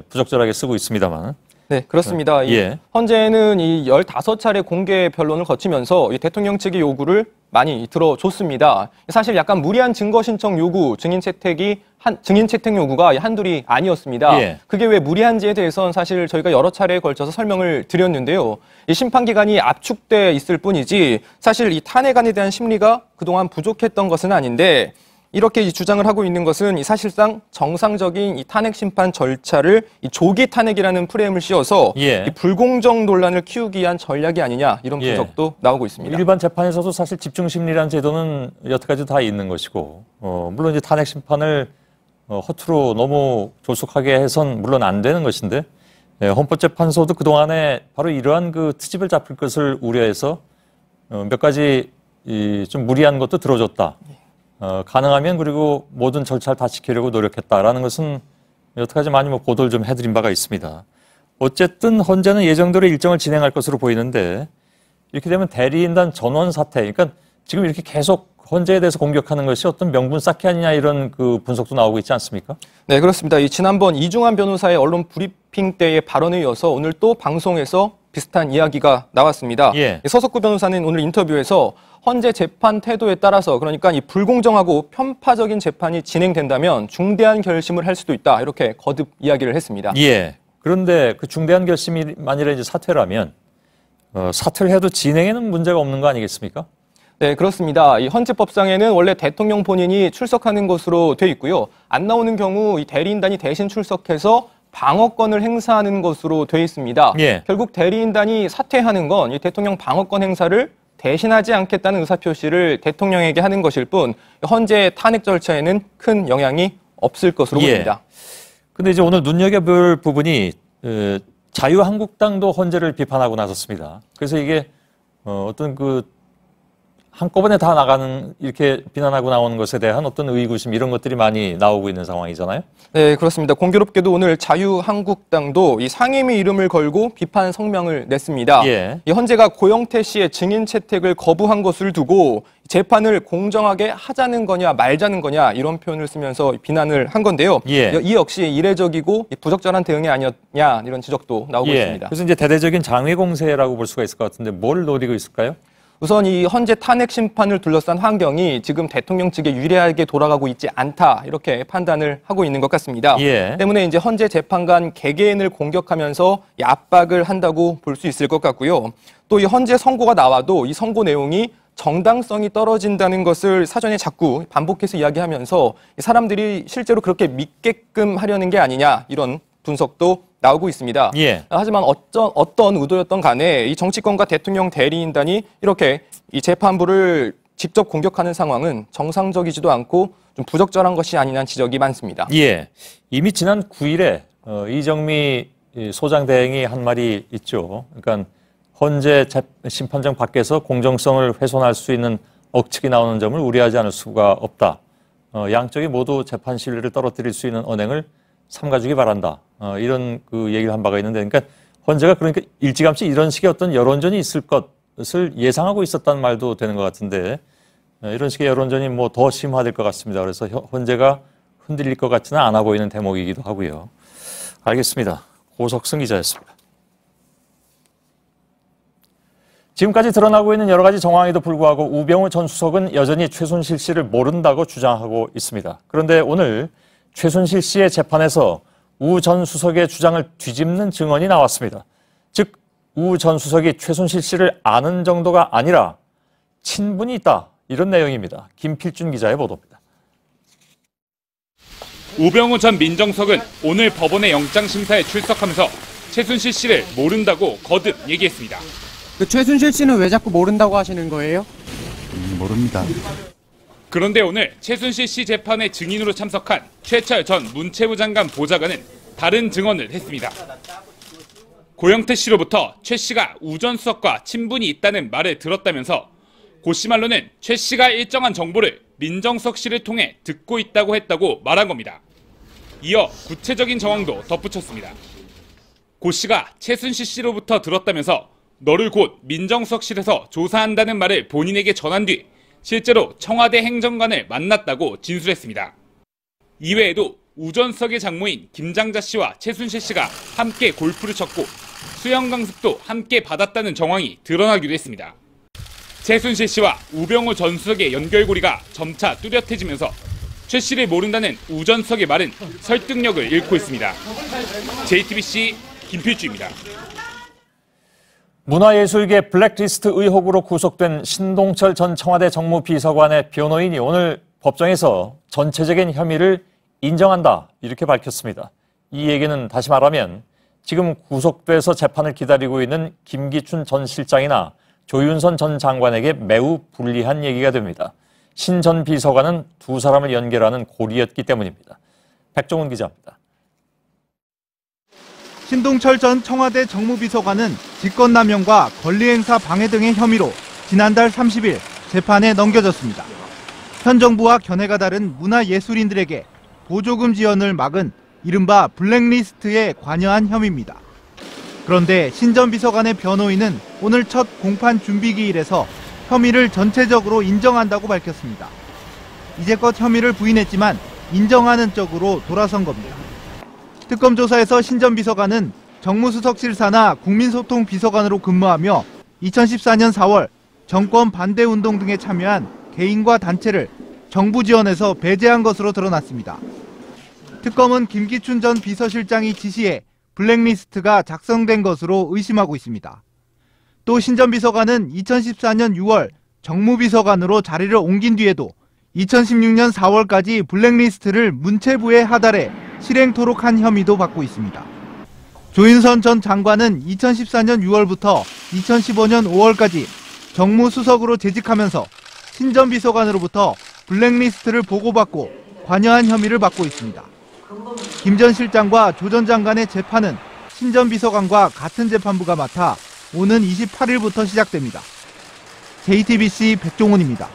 부적절하게 쓰고 있습니다만. 네, 그렇습니다. 헌재는 이 15차례 공개 변론을 거치면서 이 대통령 측의 요구를 많이 들어줬습니다. 사실 약간 무리한 증거 신청 요구, 증인 채택 요구가 한둘이 아니었습니다. 그게 왜 무리한지에 대해서는 사실 저희가 여러 차례에 걸쳐서 설명을 드렸는데요. 이 심판 기간이 압축돼 있을 뿐이지 사실 이 탄핵안에 대한 심리가 그동안 부족했던 것은 아닌데 이렇게 주장을 하고 있는 것은 사실상 정상적인 이 탄핵 심판 절차를 이 조기 탄핵이라는 프레임을 씌워서 이 불공정 논란을 키우기 위한 전략이 아니냐 이런 분석도 나오고 있습니다. 일반 재판에서도 사실 집중 심리라는 제도는 여태까지 다 있는 것이고 물론 이제 탄핵 심판을 허투루 너무 조속하게 해선 물론 안 되는 것인데 헌법재판소도 그동안에 바로 이러한 그 트집을 잡힐 것을 우려해서 몇 가지 좀 무리한 것도 들어줬다. 가능하면 그리고 모든 절차를 다 지키려고 노력했다라는 것은 여태까지 많이 뭐 보도를 좀 해드린 바가 있습니다. 어쨌든 헌재는 예정대로 일정을 진행할 것으로 보이는데 이렇게 되면 대리인단 전원 사퇴, 그러니까 지금 이렇게 계속 헌재에 대해서 공격하는 것이 어떤 명분 쌓기 아니냐 이런 그 분석도 나오고 있지 않습니까? 네, 그렇습니다. 지난번 이중환 변호사의 언론 브리핑 때의 발언에 이어서 오늘 또 방송에서 비슷한 이야기가 나왔습니다. 서석구 변호사는 오늘 인터뷰에서 헌재 재판 태도에 따라서 그러니까 이 불공정하고 편파적인 재판이 진행된다면 중대한 결심을 할 수도 있다 이렇게 거듭 이야기를 했습니다. 그런데 그 중대한 결심이 만일에 이제 사퇴라면 사퇴를 해도 진행에는 문제가 없는 거 아니겠습니까? 네, 그렇습니다. 이 헌재법상에는 원래 대통령 본인이 출석하는 것으로 돼 있고요. 안 나오는 경우 이 대리인단이 대신 출석해서 방어권을 행사하는 것으로 돼 있습니다. 결국 대리인단이 사퇴하는 건 이 대통령 방어권 행사를 대신하지 않겠다는 의사표시를 대통령에게 하는 것일 뿐 헌재 탄핵 절차에는 큰 영향이 없을 것으로 보입니다. 근데 이제 오늘 눈여겨볼 부분이 자유한국당도 헌재를 비판하고 나섰습니다. 그래서 이게 어떤 그 한꺼번에 다 나가는 이렇게 비난하고 나오는 것에 대한 어떤 의구심 이런 것들이 많이 나오고 있는 상황이잖아요. 네, 그렇습니다. 공교롭게도 오늘 자유한국당도 이 상임위 이름을 걸고 비판 성명을 냈습니다. 이 헌재가 고영태 씨의 증인 채택을 거부한 것을 두고 재판을 공정하게 하자는 거냐 말자는 거냐 이런 표현을 쓰면서 비난을 한 건데요. 이 역시 이례적이고 부적절한 대응이 아니었냐 이런 지적도 나오고 있습니다. 그래서 이제 대대적인 장외 공세라고 볼 수가 있을 것 같은데 뭘 노리고 있을까요? 우선 이 헌재 탄핵 심판을 둘러싼 환경이 지금 대통령 측에 유리하게 돌아가고 있지 않다 이렇게 판단을 하고 있는 것 같습니다. 때문에 이제 헌재 재판관 개개인을 공격하면서 압박을 한다고 볼 수 있을 것 같고요. 또 이 헌재 선고가 나와도 이 선고 내용이 정당성이 떨어진다는 것을 사전에 자꾸 반복해서 이야기하면서 사람들이 실제로 그렇게 믿게끔 하려는 게 아니냐 이런 분석도 나오고 있습니다. 하지만 어떤 의도였던 간에 이 정치권과 대통령 대리인단이 이렇게 이 재판부를 직접 공격하는 상황은 정상적이지도 않고 좀 부적절한 것이 아니냐는 지적이 많습니다. 이미 지난 9일에 이정미 소장 대행이 한 말이 있죠. 그러니까 헌재 심판정 밖에서 공정성을 훼손할 수 있는 억측이 나오는 점을 우려하지 않을 수가 없다. 양쪽이 모두 재판 신뢰를 떨어뜨릴 수 있는 언행을 삼가주기 바란다. 이런 그 얘기를 한 바가 있는데, 그러니까 헌재가 그러니까 일찌감치 이런 식의 어떤 여론전이 있을 것을 예상하고 있었다는 말도 되는 것 같은데, 이런 식의 여론전이 뭐 더 심화될 것 같습니다. 그래서 헌재가 흔들릴 것 같지는 않아 보이는 대목이기도 하고요. 알겠습니다. 고석승 기자였습니다. 지금까지 드러나고 있는 여러 가지 정황에도 불구하고 우병우 전 수석은 여전히 최순실 씨를 모른다고 주장하고 있습니다. 그런데 오늘 최순실 씨의 재판에서 우 전 수석의 주장을 뒤집는 증언이 나왔습니다. 즉 우 전 수석이 최순실 씨를 아는 정도가 아니라 친분이 있다. 이런 내용입니다. 김필준 기자의 보도입니다. 우병우 전 민정수석은 오늘 법원의 영장심사에 출석하면서 최순실 씨를 모른다고 거듭 얘기했습니다. 최순실 씨는 왜 자꾸 모른다고 하시는 거예요? 모릅니다. 그런데 오늘 최순실 씨 재판에 증인으로 참석한 최철 전 문체부 장관 보좌관은 다른 증언을 했습니다. 고영태 씨로부터 최 씨가 우 전 수석과 친분이 있다는 말을 들었다면서 고 씨 말로는 최 씨가 일정한 정보를 민정수석 씨를 통해 듣고 있다고 했다고 말한 겁니다. 이어 구체적인 정황도 덧붙였습니다. 고 씨가 최순실 씨로부터 들었다면서 너를 곧 민정수석실에서 조사한다는 말을 본인에게 전한 뒤 실제로 청와대 행정관을 만났다고 진술했습니다. 이외에도 우 전 수석의 장모인 김장자 씨와 최순실 씨가 함께 골프를 쳤고 수영 강습도 함께 받았다는 정황이 드러나기도 했습니다. 최순실 씨와 우병우 전 수석의 연결고리가 점차 뚜렷해지면서 최 씨를 모른다는 우 전 수석의 말은 설득력을 잃고 있습니다. JTBC 김필주입니다. 문화예술계 블랙리스트 의혹으로 구속된 신동철 전 청와대 정무비서관의 변호인이 오늘 법정에서 전체적인 혐의를 인정한다 이렇게 밝혔습니다. 이 얘기는 다시 말하면 지금 구속돼서 재판을 기다리고 있는 김기춘 전 실장이나 조윤선 전 장관에게 매우 불리한 얘기가 됩니다. 신 전 비서관은 두 사람을 연결하는 고리였기 때문입니다. 백종훈 기자입니다. 신동철 전 청와대 정무비서관은 직권남용과 권리행사 방해 등의 혐의로 지난달 30일 재판에 넘겨졌습니다. 현 정부와 견해가 다른 문화예술인들에게 보조금 지원을 막은 이른바 블랙리스트에 관여한 혐의입니다. 그런데 신 전 비서관의 변호인은 오늘 첫 공판 준비기일에서 혐의를 전체적으로 인정한다고 밝혔습니다. 이제껏 혐의를 부인했지만 인정하는 쪽으로 돌아선 겁니다. 특검 조사에서 신 전 비서관은 정무수석실 산하 국민소통 비서관으로 근무하며 2014년 4월 정권 반대운동 등에 참여한 개인과 단체를 정부 지원에서 배제한 것으로 드러났습니다. 특검은 김기춘 전 비서실장이 지시해 블랙리스트가 작성된 것으로 의심하고 있습니다. 또 신 전 비서관은 2014년 6월 정무비서관으로 자리를 옮긴 뒤에도 2016년 4월까지 블랙리스트를 문체부에 하달해 실행토록 한 혐의도 받고 있습니다. 조윤선 전 장관은 2014년 6월부터 2015년 5월까지 정무수석으로 재직하면서 신 전 비서관으로부터 블랙리스트를 보고받고 관여한 혐의를 받고 있습니다. 김 전 실장과 조 전 장관의 재판은 신 전 비서관과 같은 재판부가 맡아 오는 28일부터 시작됩니다. JTBC 백종훈입니다.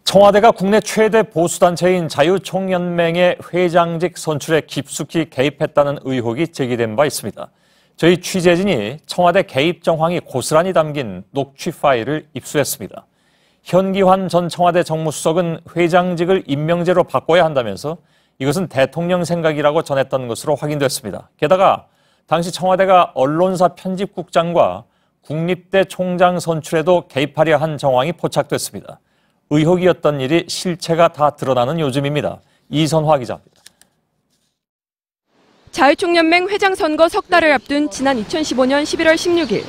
청와대가 국내 최대 보수단체인 자유총연맹의 회장직 선출에 깊숙이 개입했다는 의혹이 제기된 바 있습니다. 저희 취재진이 청와대 개입 정황이 고스란히 담긴 녹취 파일을 입수했습니다. 현기환 전 청와대 정무수석은 회장직을 임명제로 바꿔야 한다면서 이것은 대통령 생각이라고 전했던 것으로 확인됐습니다. 게다가 당시 청와대가 언론사 편집국장과 국립대 총장 선출에도 개입하려 한 정황이 포착됐습니다. 의혹이었던 일이 실체가 다 드러나는 요즘입니다. 이선화 기자입니다. 자유총연맹 회장 선거 석 달을 앞둔 지난 2015년 11월 16일.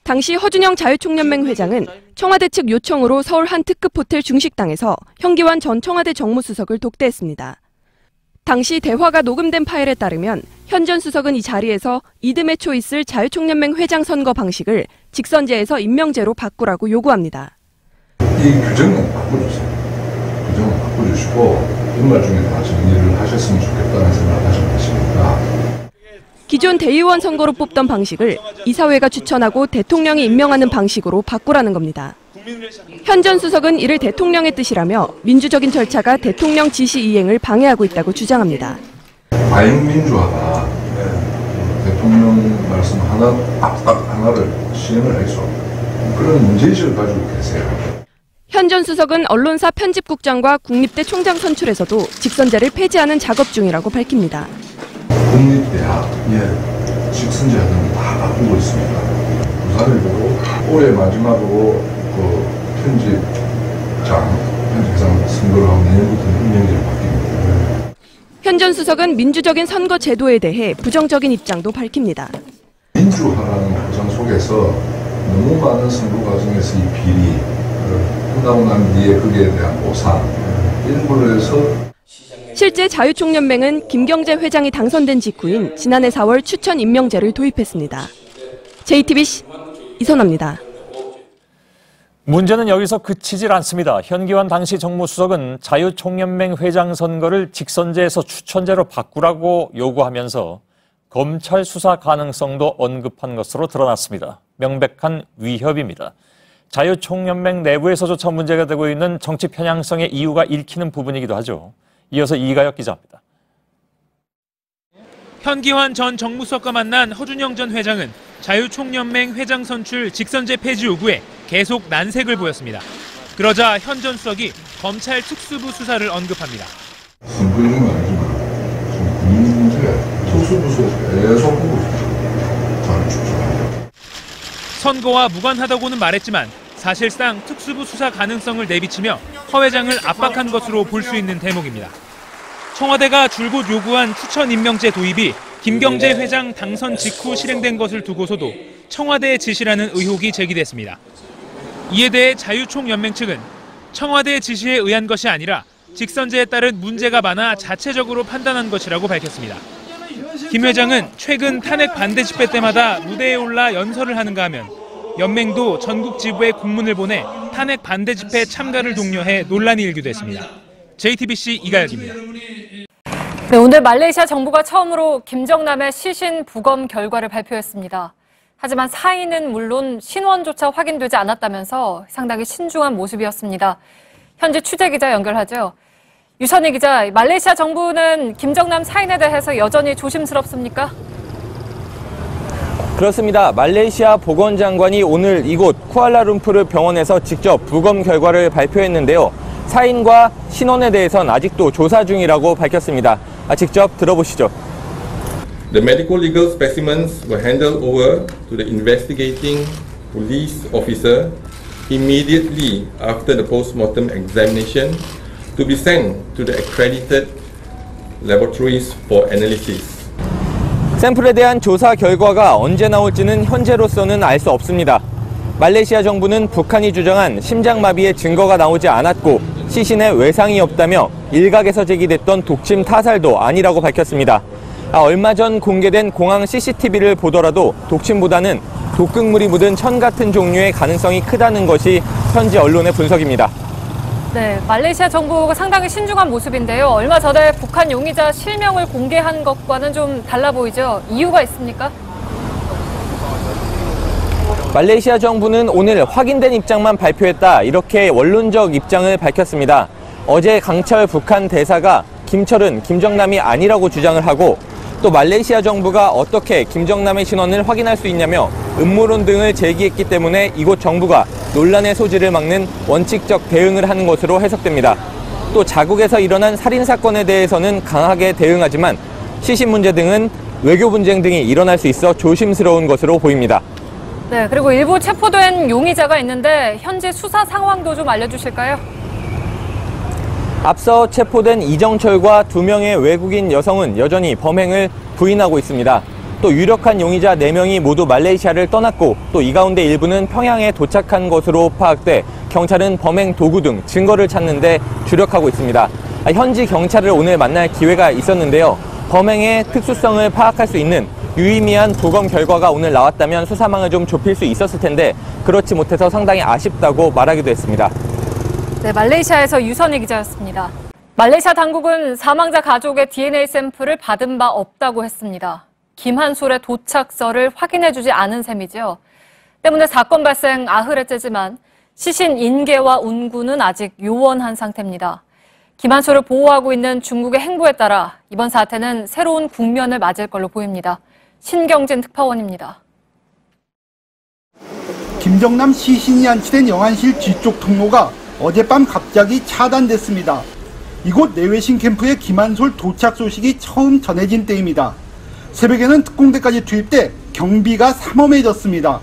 당시 허준영 자유총연맹 회장은 청와대 측 요청으로 서울 한 특급 호텔 중식당에서 현기환 전 청와대 정무수석을 독대했습니다. 당시 대화가 녹음된 파일에 따르면 현 전 수석은 이 자리에서 이듬해 초 있을 자유총연맹 회장 선거 방식을 직선제에서 임명제로 바꾸라고 요구합니다. 이 규정은 바꿔주세요. 규정은 바꿔주시고 연말 중에 다 정리를 하셨으면 좋겠다는 생각을 하신 것입니다. 기존 대의원 선거로 뽑던 방식을 이사회가 추천하고 대통령이 임명하는 방식으로 바꾸라는 겁니다. 현 전 수석은 이를 대통령의 뜻이라며 민주적인 절차가 대통령 지시 이행을 방해하고 있다고 주장합니다. 과잉민주화가 대통령 말씀 하나를 시행을 해서 그런 문제의식을 가지고 계세요. 현 전 수석은 언론사 편집국장과 국립대 총장 선출에서도 직선제를 폐지하는 작업 중이라고 밝힙니다. 국립대학 직선제하는 다 바꾸고 있습니다. 부산을 보고 올해 마지막으로 편집장 선거를 하고 내년부터는 임명제로 바뀝니다. 현 전 수석은 민주적인 선거 제도에 대해 부정적인 입장도 밝힙니다. 민주화라는 과정 속에서 너무 많은 선거 과정에서 이 비리, 끝나고 난 뒤에 거기에 대한 보상, 이런 걸로 해서 실제 자유총연맹은 김경재 회장이 당선된 직후인 지난해 4월 추천 임명제를 도입했습니다. JTBC 이선아입니다. 문제는 여기서 그치질 않습니다. 현기환 당시 정무수석은 자유총연맹 회장 선거를 직선제에서 추천제로 바꾸라고 요구하면서 검찰 수사 가능성도 언급한 것으로 드러났습니다. 명백한 위협입니다. 자유총연맹 내부에서조차 문제가 되고 있는 정치 편향성의 이유가 읽히는 부분이기도 하죠. 이어서 이가혁 기자입니다. 현기환 전 정무수석과 만난 허준영 전 회장은 자유총연맹 회장 선출 직선제 폐지 요구에 계속 난색을 보였습니다. 그러자 현 전 수석이 검찰 특수부 수사를 언급합니다. 선거용은 아니지만 지금 국민 문제 특수부서 계속 보고 있습니다. 선거와 무관하다고는 말했지만 사실상 특수부 수사 가능성을 내비치며 허 회장을 압박한 것으로 볼 수 있는 대목입니다. 청와대가 줄곧 요구한 추천 임명제 도입이 김경재 회장 당선 직후 실행된 것을 두고서도 청와대의 지시라는 의혹이 제기됐습니다. 이에 대해 자유총연맹 측은 청와대의 지시에 의한 것이 아니라 직선제에 따른 문제가 많아 자체적으로 판단한 것이라고 밝혔습니다. 김 회장은 최근 탄핵 반대 집회 때마다 무대에 올라 연설을 하는가 하면 연맹도 전국 지부에 공문을 보내 탄핵 반대 집회 참가를 독려해 논란이 일기도 했습니다. JTBC 이가혁입니다. 네, 오늘 말레이시아 정부가 처음으로 김정남의 시신 부검 결과를 발표했습니다. 하지만 사인은 물론 신원조차 확인되지 않았다면서 상당히 신중한 모습이었습니다. 현지 취재기자 연결하죠. 유선희 기자, 말레이시아 정부는 김정남 사인에 대해서 여전히 조심스럽습니까? 그렇습니다. 말레이시아 보건장관이 오늘 이곳 쿠알라룸푸르 병원에서 직접 부검 결과를 발표했는데요. 사인과 신원에 대해서는 아직도 조사 중이라고 밝혔습니다. 직접 들어보시죠. The medical legal specimens were handed over to the investigating police officer immediately after the post-mortem examination to be sent to the accredited laboratories for analysis. 샘플에 대한 조사 결과가 언제 나올지는 현재로서는 알 수 없습니다. 말레이시아 정부는 북한이 주장한 심장마비의 증거가 나오지 않았고 시신에 외상이 없다며 일각에서 제기됐던 독침 타살도 아니라고 밝혔습니다. 얼마 전 공개된 공항 CCTV를 보더라도 독침보다는 독극물이 묻은 천 같은 종류의 가능성이 크다는 것이 현지 언론의 분석입니다. 네, 말레이시아 정부가 상당히 신중한 모습인데요. 얼마 전에 북한 용의자 실명을 공개한 것과는 좀 달라 보이죠. 이유가 있습니까? 말레이시아 정부는 오늘 확인된 입장만 발표했다, 이렇게 원론적 입장을 밝혔습니다. 어제 강철 북한 대사가 김철은 김정남이 아니라고 주장을 하고 또 말레이시아 정부가 어떻게 김정남의 신원을 확인할 수 있냐며 음모론 등을 제기했기 때문에 이곳 정부가 논란의 소지를 막는 원칙적 대응을 하는 것으로 해석됩니다. 또 자국에서 일어난 살인사건에 대해서는 강하게 대응하지만 시신 문제 등은 외교 분쟁 등이 일어날 수 있어 조심스러운 것으로 보입니다. 네, 그리고 일부 체포된 용의자가 있는데 현재 수사 상황도 좀 알려주실까요? 앞서 체포된 이정철과 2명의 외국인 여성은 여전히 범행을 부인하고 있습니다. 또 유력한 용의자 4명이 모두 말레이시아를 떠났고 또 이 가운데 일부는 평양에 도착한 것으로 파악돼 경찰은 범행 도구 등 증거를 찾는 데 주력하고 있습니다. 현지 경찰을 오늘 만날 기회가 있었는데요. 범행의 특수성을 파악할 수 있는 유의미한 부검 결과가 오늘 나왔다면 수사망을 좀 좁힐 수 있었을 텐데 그렇지 못해서 상당히 아쉽다고 말하기도 했습니다. 네, 말레이시아에서 유선희 기자였습니다. 말레이시아 당국은 사망자 가족의 DNA 샘플을 받은 바 없다고 했습니다. 김한솔의 도착서를 확인해주지 않은 셈이죠. 때문에 사건 발생 아흐레째지만 시신 인계와 운구는 아직 요원한 상태입니다. 김한솔을 보호하고 있는 중국의 행보에 따라 이번 사태는 새로운 국면을 맞을 걸로 보입니다. 신경진 특파원입니다. 김정남 시신이 안치된 영안실 뒤쪽 통로가 어젯밤 갑자기 차단됐습니다. 이곳 내외신 캠프에 김한솔 도착 소식이 처음 전해진 때입니다. 새벽에는 특공대까지 투입돼 경비가 삼엄해졌습니다.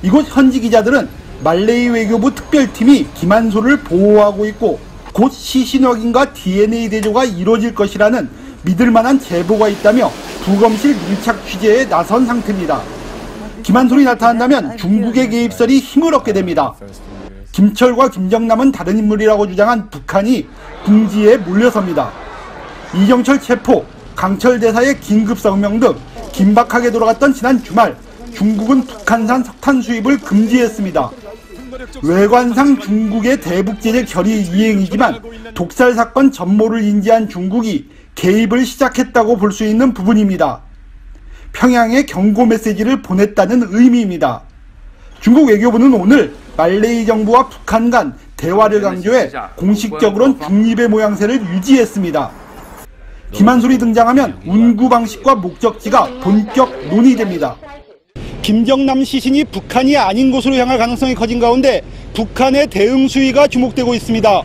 이곳 현지 기자들은 말레이 외교부 특별팀이 김한솔을 보호하고 있고 곧 시신 확인과 DNA 대조가 이루어질 것이라는 믿을 만한 제보가 있다며 부검실 밀착 취재에 나선 상태입니다. 김한솔이 나타난다면 중국의 개입설이 힘을 얻게 됩니다. 김철과 김정남은 다른 인물이라고 주장한 북한이 궁지에 몰려섭니다. 이정철 체포, 강철 대사의 긴급 성명 등 긴박하게 돌아갔던 지난 주말 중국은 북한산 석탄 수입을 금지했습니다. 외관상 중국의 대북 제재 결의 이행이지만 독살 사건 전모를 인지한 중국이 개입을 시작했다고 볼 수 있는 부분입니다. 평양에 경고 메시지를 보냈다는 의미입니다. 중국 외교부는 오늘 말레이 정부와 북한 간 대화를 강조해 공식적으로는 중립의 모양새를 유지했습니다. 김한솔이 등장하면 운구 방식과 목적지가 본격 논의됩니다. 김정남 시신이 북한이 아닌 곳으로 향할 가능성이 커진 가운데 북한의 대응 수위가 주목되고 있습니다.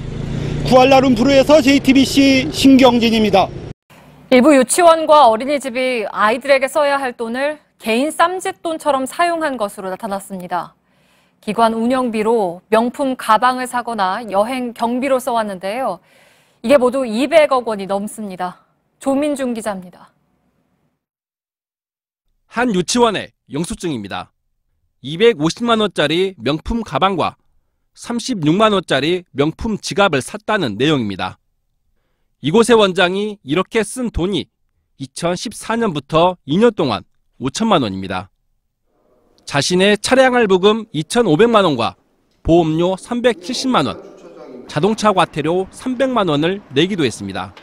쿠알라룸푸르에서 JTBC 신경진입니다. 일부 유치원과 어린이집이 아이들에게 써야 할 돈을 개인 쌈짓돈처럼 사용한 것으로 나타났습니다. 기관 운영비로 명품 가방을 사거나 여행 경비로 써왔는데요. 이게 모두 200억 원이 넘습니다. 조민중 기자입니다. 한 유치원의 영수증입니다. 250만 원짜리 명품 가방과 36만 원짜리 명품 지갑을 샀다는 내용입니다. 이곳의 원장이 이렇게 쓴 돈이 2014년부터 2년 동안 5천만 원입니다. 자신의 차량 할부금 2,500만 원과 보험료 370만 원, 자동차 과태료 300만 원을 내기도 했습니다.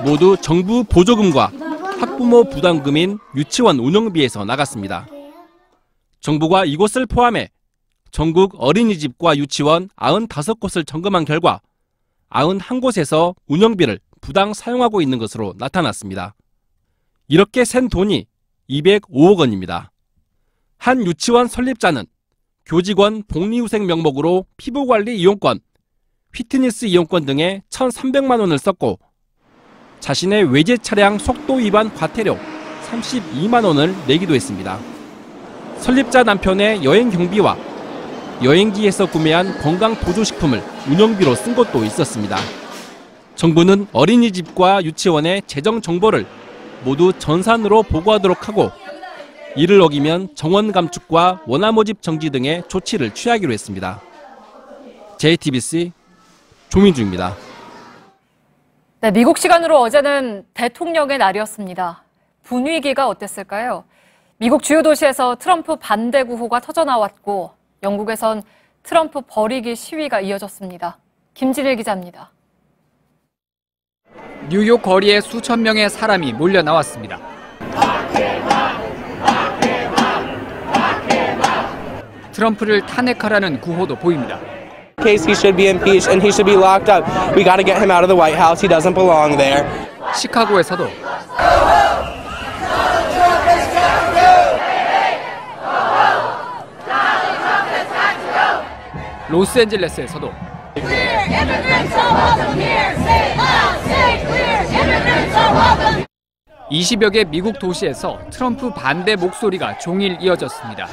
모두 정부 보조금과 학부모 부담금인 유치원 운영비에서 나갔습니다. 정부가 이곳을 포함해 전국 어린이집과 유치원 95곳을 점검한 결과 91곳에서 운영비를 부당 사용하고 있는 것으로 나타났습니다. 이렇게 센 돈이 205억 원입니다. 한 유치원 설립자는 교직원 복리후생 명목으로 피부관리 이용권, 피트니스 이용권 등에 1,300만 원을 썼고 자신의 외제 차량 속도 위반 과태료 32만 원을 내기도 했습니다. 설립자 남편의 여행 경비와 여행지에서 구매한 건강 보조식품을 운영비로 쓴 것도 있었습니다. 정부는 어린이집과 유치원의 재정 정보를 모두 전산으로 보고하도록 하고 이를 어기면 정원 감축과 원화 모집 정지 등의 조치를 취하기로 했습니다. JTBC 조민주입니다. 네, 미국 시간으로 어제는 대통령의 날이었습니다. 분위기가 어땠을까요? 미국 주요 도시에서 트럼프 반대 구호가 터져나왔고 영국에선 트럼프 버리기 시위가 이어졌습니다. 김진일 기자입니다. 뉴욕 거리에 수천 명의 사람이 몰려 나왔습니다. 트럼프를 탄핵하라는 구호도 보입니다. Case he should be impeached and he should be locked up. We got to get him out of the White House. He doesn't belong there. 시카고에서도 로스앤젤레스에서도 20여 개 미국 도시에서 트럼프 반대 목소리가 종일 이어졌습니다.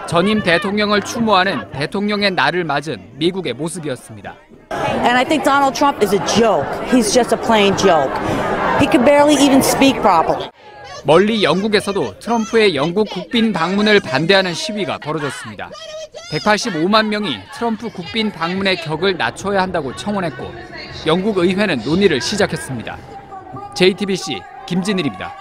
전임 대통령을 추모하는 대통령의 날을 맞은 미국의 모습이었습니다. And I think Donald Trump is a joke. He's just a plain joke. He can barely even speak properly. 멀리 영국에서도 트럼프의 영국 국빈 방문을 반대하는 시위가 벌어졌습니다. 185만 명이 트럼프 국빈 방문의 격을 낮춰야 한다고 청원했고 영국 의회는 논의를 시작했습니다. JTBC 김진일입니다.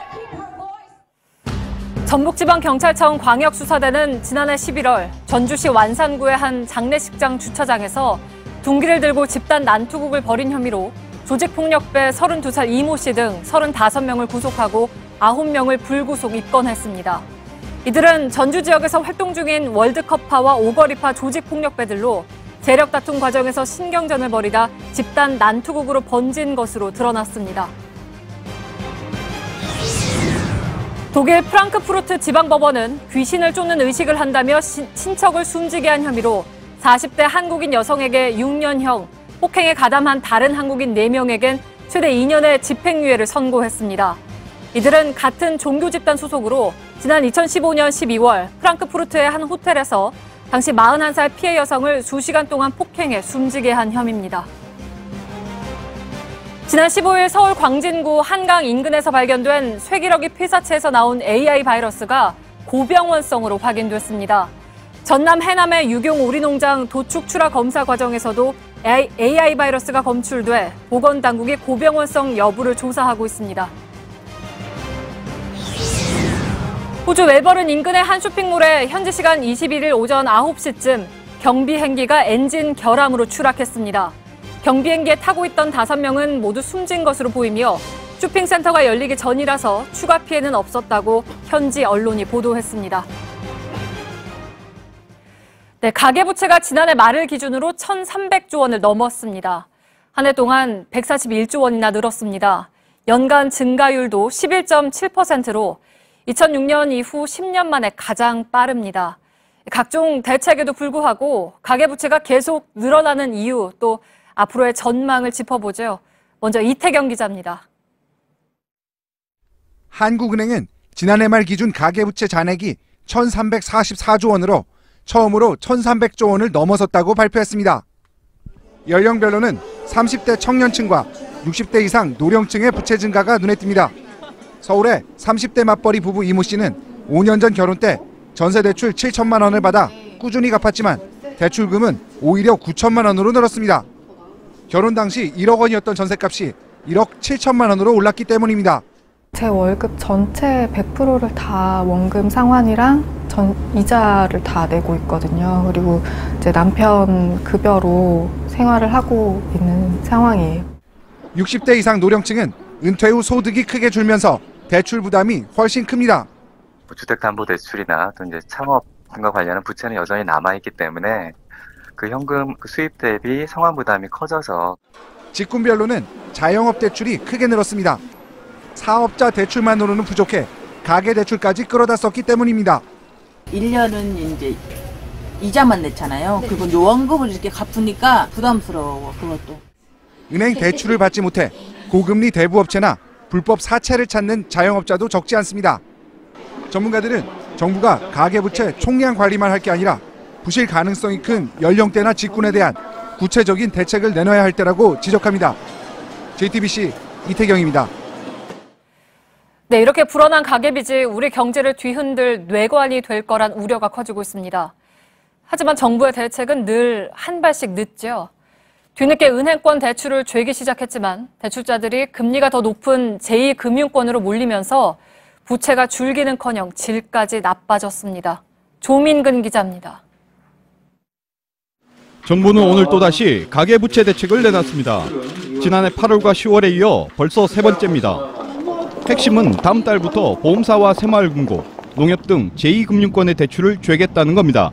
전북지방경찰청 광역수사대는 지난해 11월 전주시 완산구의 한 장례식장 주차장에서 둥기를 들고 집단 난투극을 벌인 혐의로 조직폭력배 32살 이모 씨 등 35명을 구속하고 9명을 불구속 입건했습니다. 이들은 전주 지역에서 활동 중인 월드컵파와 오거리파 조직폭력배들로 재력 다툼 과정에서 신경전을 벌이다 집단 난투극으로 번진 것으로 드러났습니다. 독일 프랑크푸르트 지방법원은 귀신을 쫓는 의식을 한다며 친척을 숨지게 한 혐의로 40대 한국인 여성에게 6년형, 폭행에 가담한 다른 한국인 4명에겐 최대 2년의 집행유예를 선고했습니다. 이들은 같은 종교 집단 소속으로 지난 2015년 12월 프랑크푸르트의 한 호텔에서 당시 41살 피해 여성을 수시간 동안 폭행해 숨지게 한 혐의입니다. 지난 15일 서울 광진구 한강 인근에서 발견된 쇠기러기 폐사체에서 나온 AI 바이러스가 고병원성으로 확인됐습니다. 전남 해남의 유경 오리농장 도축 출하 검사 과정에서도 AI 바이러스가 검출돼 보건당국이 고병원성 여부를 조사하고 있습니다. 호주 멜버른 인근의 한 쇼핑몰에 현지 시간 21일 오전 9시쯤 경비행기가 엔진 결함으로 추락했습니다. 경비행기에 타고 있던 5명은 모두 숨진 것으로 보이며 쇼핑센터가 열리기 전이라서 추가 피해는 없었다고 현지 언론이 보도했습니다. 네, 가계부채가 지난해 말을 기준으로 1,300조 원을 넘었습니다. 한 해 동안 141조 원이나 늘었습니다. 연간 증가율도 11.7%로 2006년 이후 10년 만에 가장 빠릅니다. 각종 대책에도 불구하고 가계부채가 계속 늘어나는 이유 또 앞으로의 전망을 짚어보죠. 먼저 이태경 기자입니다. 한국은행은 지난해 말 기준 가계부채 잔액이 1,344조 원으로 처음으로 1,300조 원을 넘어섰다고 발표했습니다. 연령별로는 30대 청년층과 60대 이상 노령층의 부채 증가가 눈에 띕니다. 서울의 30대 맞벌이 부부 이모 씨는 5년 전 결혼 때 전세 대출 7천만 원을 받아 꾸준히 갚았지만 대출금은 오히려 9천만 원으로 늘었습니다. 결혼 당시 1억 원이었던 전세값이 1억 7천만 원으로 올랐기 때문입니다. 제 월급 전체 100%를 다 원금 상환이랑 이자를 다 내고 있거든요. 그리고 이제 남편 급여로 생활을 하고 있는 상황이에요. 60대 이상 노령층은 은퇴 후 소득이 크게 줄면서 대출 부담이 훨씬 큽니다. 주택담보대출이나 또 이제 창업 등과 관련한 부채는 여전히 남아있기 때문에 그 현금 수입 대비 상환 부담이 커져서 직군별로는 자영업 대출이 크게 늘었습니다. 사업자 대출만으로는 부족해 가계대출까지 끌어다 썼기 때문입니다. 1년은 이제 이자만 냈잖아요. 그리고 원금을 이렇게 갚으니까 부담스러워, 그것도. 은행 대출을 받지 못해 고금리 대부업체나 불법 사채를 찾는 자영업자도 적지 않습니다. 전문가들은 정부가 가계부채 총량 관리만 할 게 아니라 부실 가능성이 큰 연령대나 직군에 대한 구체적인 대책을 내놔야 할 때라고 지적합니다. JTBC 이태경입니다. 네, 이렇게 불어난 가계빚이 우리 경제를 뒤흔들 뇌관이 될 거란 우려가 커지고 있습니다. 하지만 정부의 대책은 늘 한 발씩 늦죠. 뒤늦게 은행권 대출을 죄기 시작했지만 대출자들이 금리가 더 높은 제2금융권으로 몰리면서 부채가 줄기는커녕 질까지 나빠졌습니다. 조민근 기자입니다. 정부는 오늘 또다시 가계부채 대책을 내놨습니다. 지난해 8월과 10월에 이어 벌써 세 번째입니다. 핵심은 다음 달부터 보험사와 새마을금고, 농협 등 제2금융권의 대출을 죄겠다는 겁니다.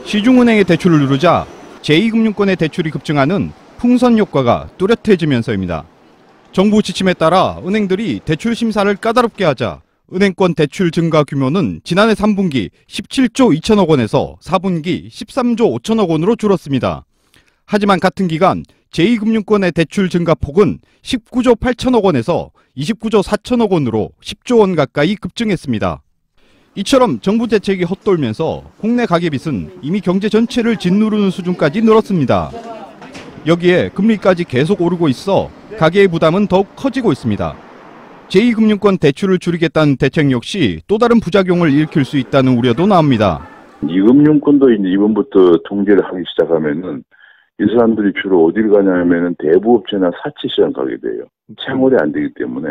시중은행의 대출을 누르자 제2금융권의 대출이 급증하는 풍선 효과가 뚜렷해지면서입니다. 정부 지침에 따라 은행들이 대출 심사를 까다롭게 하자 은행권 대출 증가 규모는 지난해 3분기 17조 2천억 원에서 4분기 13조 5천억 원으로 줄었습니다. 하지만 같은 기간 제2금융권의 대출 증가 폭은 19조 8천억 원에서 29조 4천억 원으로 10조 원 가까이 급증했습니다. 이처럼 정부 대책이 헛돌면서 국내 가계빚은 이미 경제 전체를 짓누르는 수준까지 늘었습니다. 여기에 금리까지 계속 오르고 있어 가계의 부담은 더욱 커지고 있습니다. 제2금융권 대출을 줄이겠다는 대책 역시 또 다른 부작용을 일으킬 수 있다는 우려도 나옵니다. 이 금융권도 이제 이번부터 통제를 하기 시작하면은 이 사람들이 주로 어디를 가냐면은 대부업체나 사채 시장 가게 돼요. 채무이 안 되기 때문에.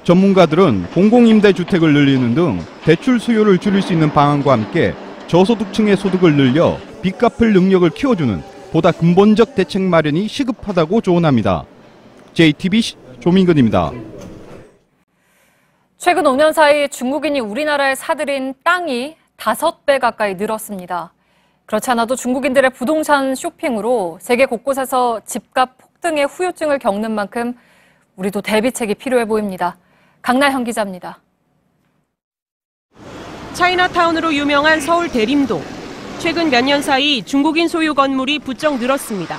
전문가들은 공공임대주택을 늘리는 등 대출 수요를 줄일 수 있는 방안과 함께 저소득층의 소득을 늘려 빚 갚을 능력을 키워주는 보다 근본적 대책 마련이 시급하다고 조언합니다. JTBC 조민근입니다. 최근 5년 사이 중국인이 우리나라에 사들인 땅이 5배 가까이 늘었습니다. 그렇지 않아도 중국인들의 부동산 쇼핑으로 세계 곳곳에서 집값 폭등의 후유증을 겪는 만큼 우리도 대비책이 필요해 보입니다. 강나현 기자입니다. 차이나타운으로 유명한 서울 대림동. 최근 몇 년 사이 중국인 소유 건물이 부쩍 늘었습니다.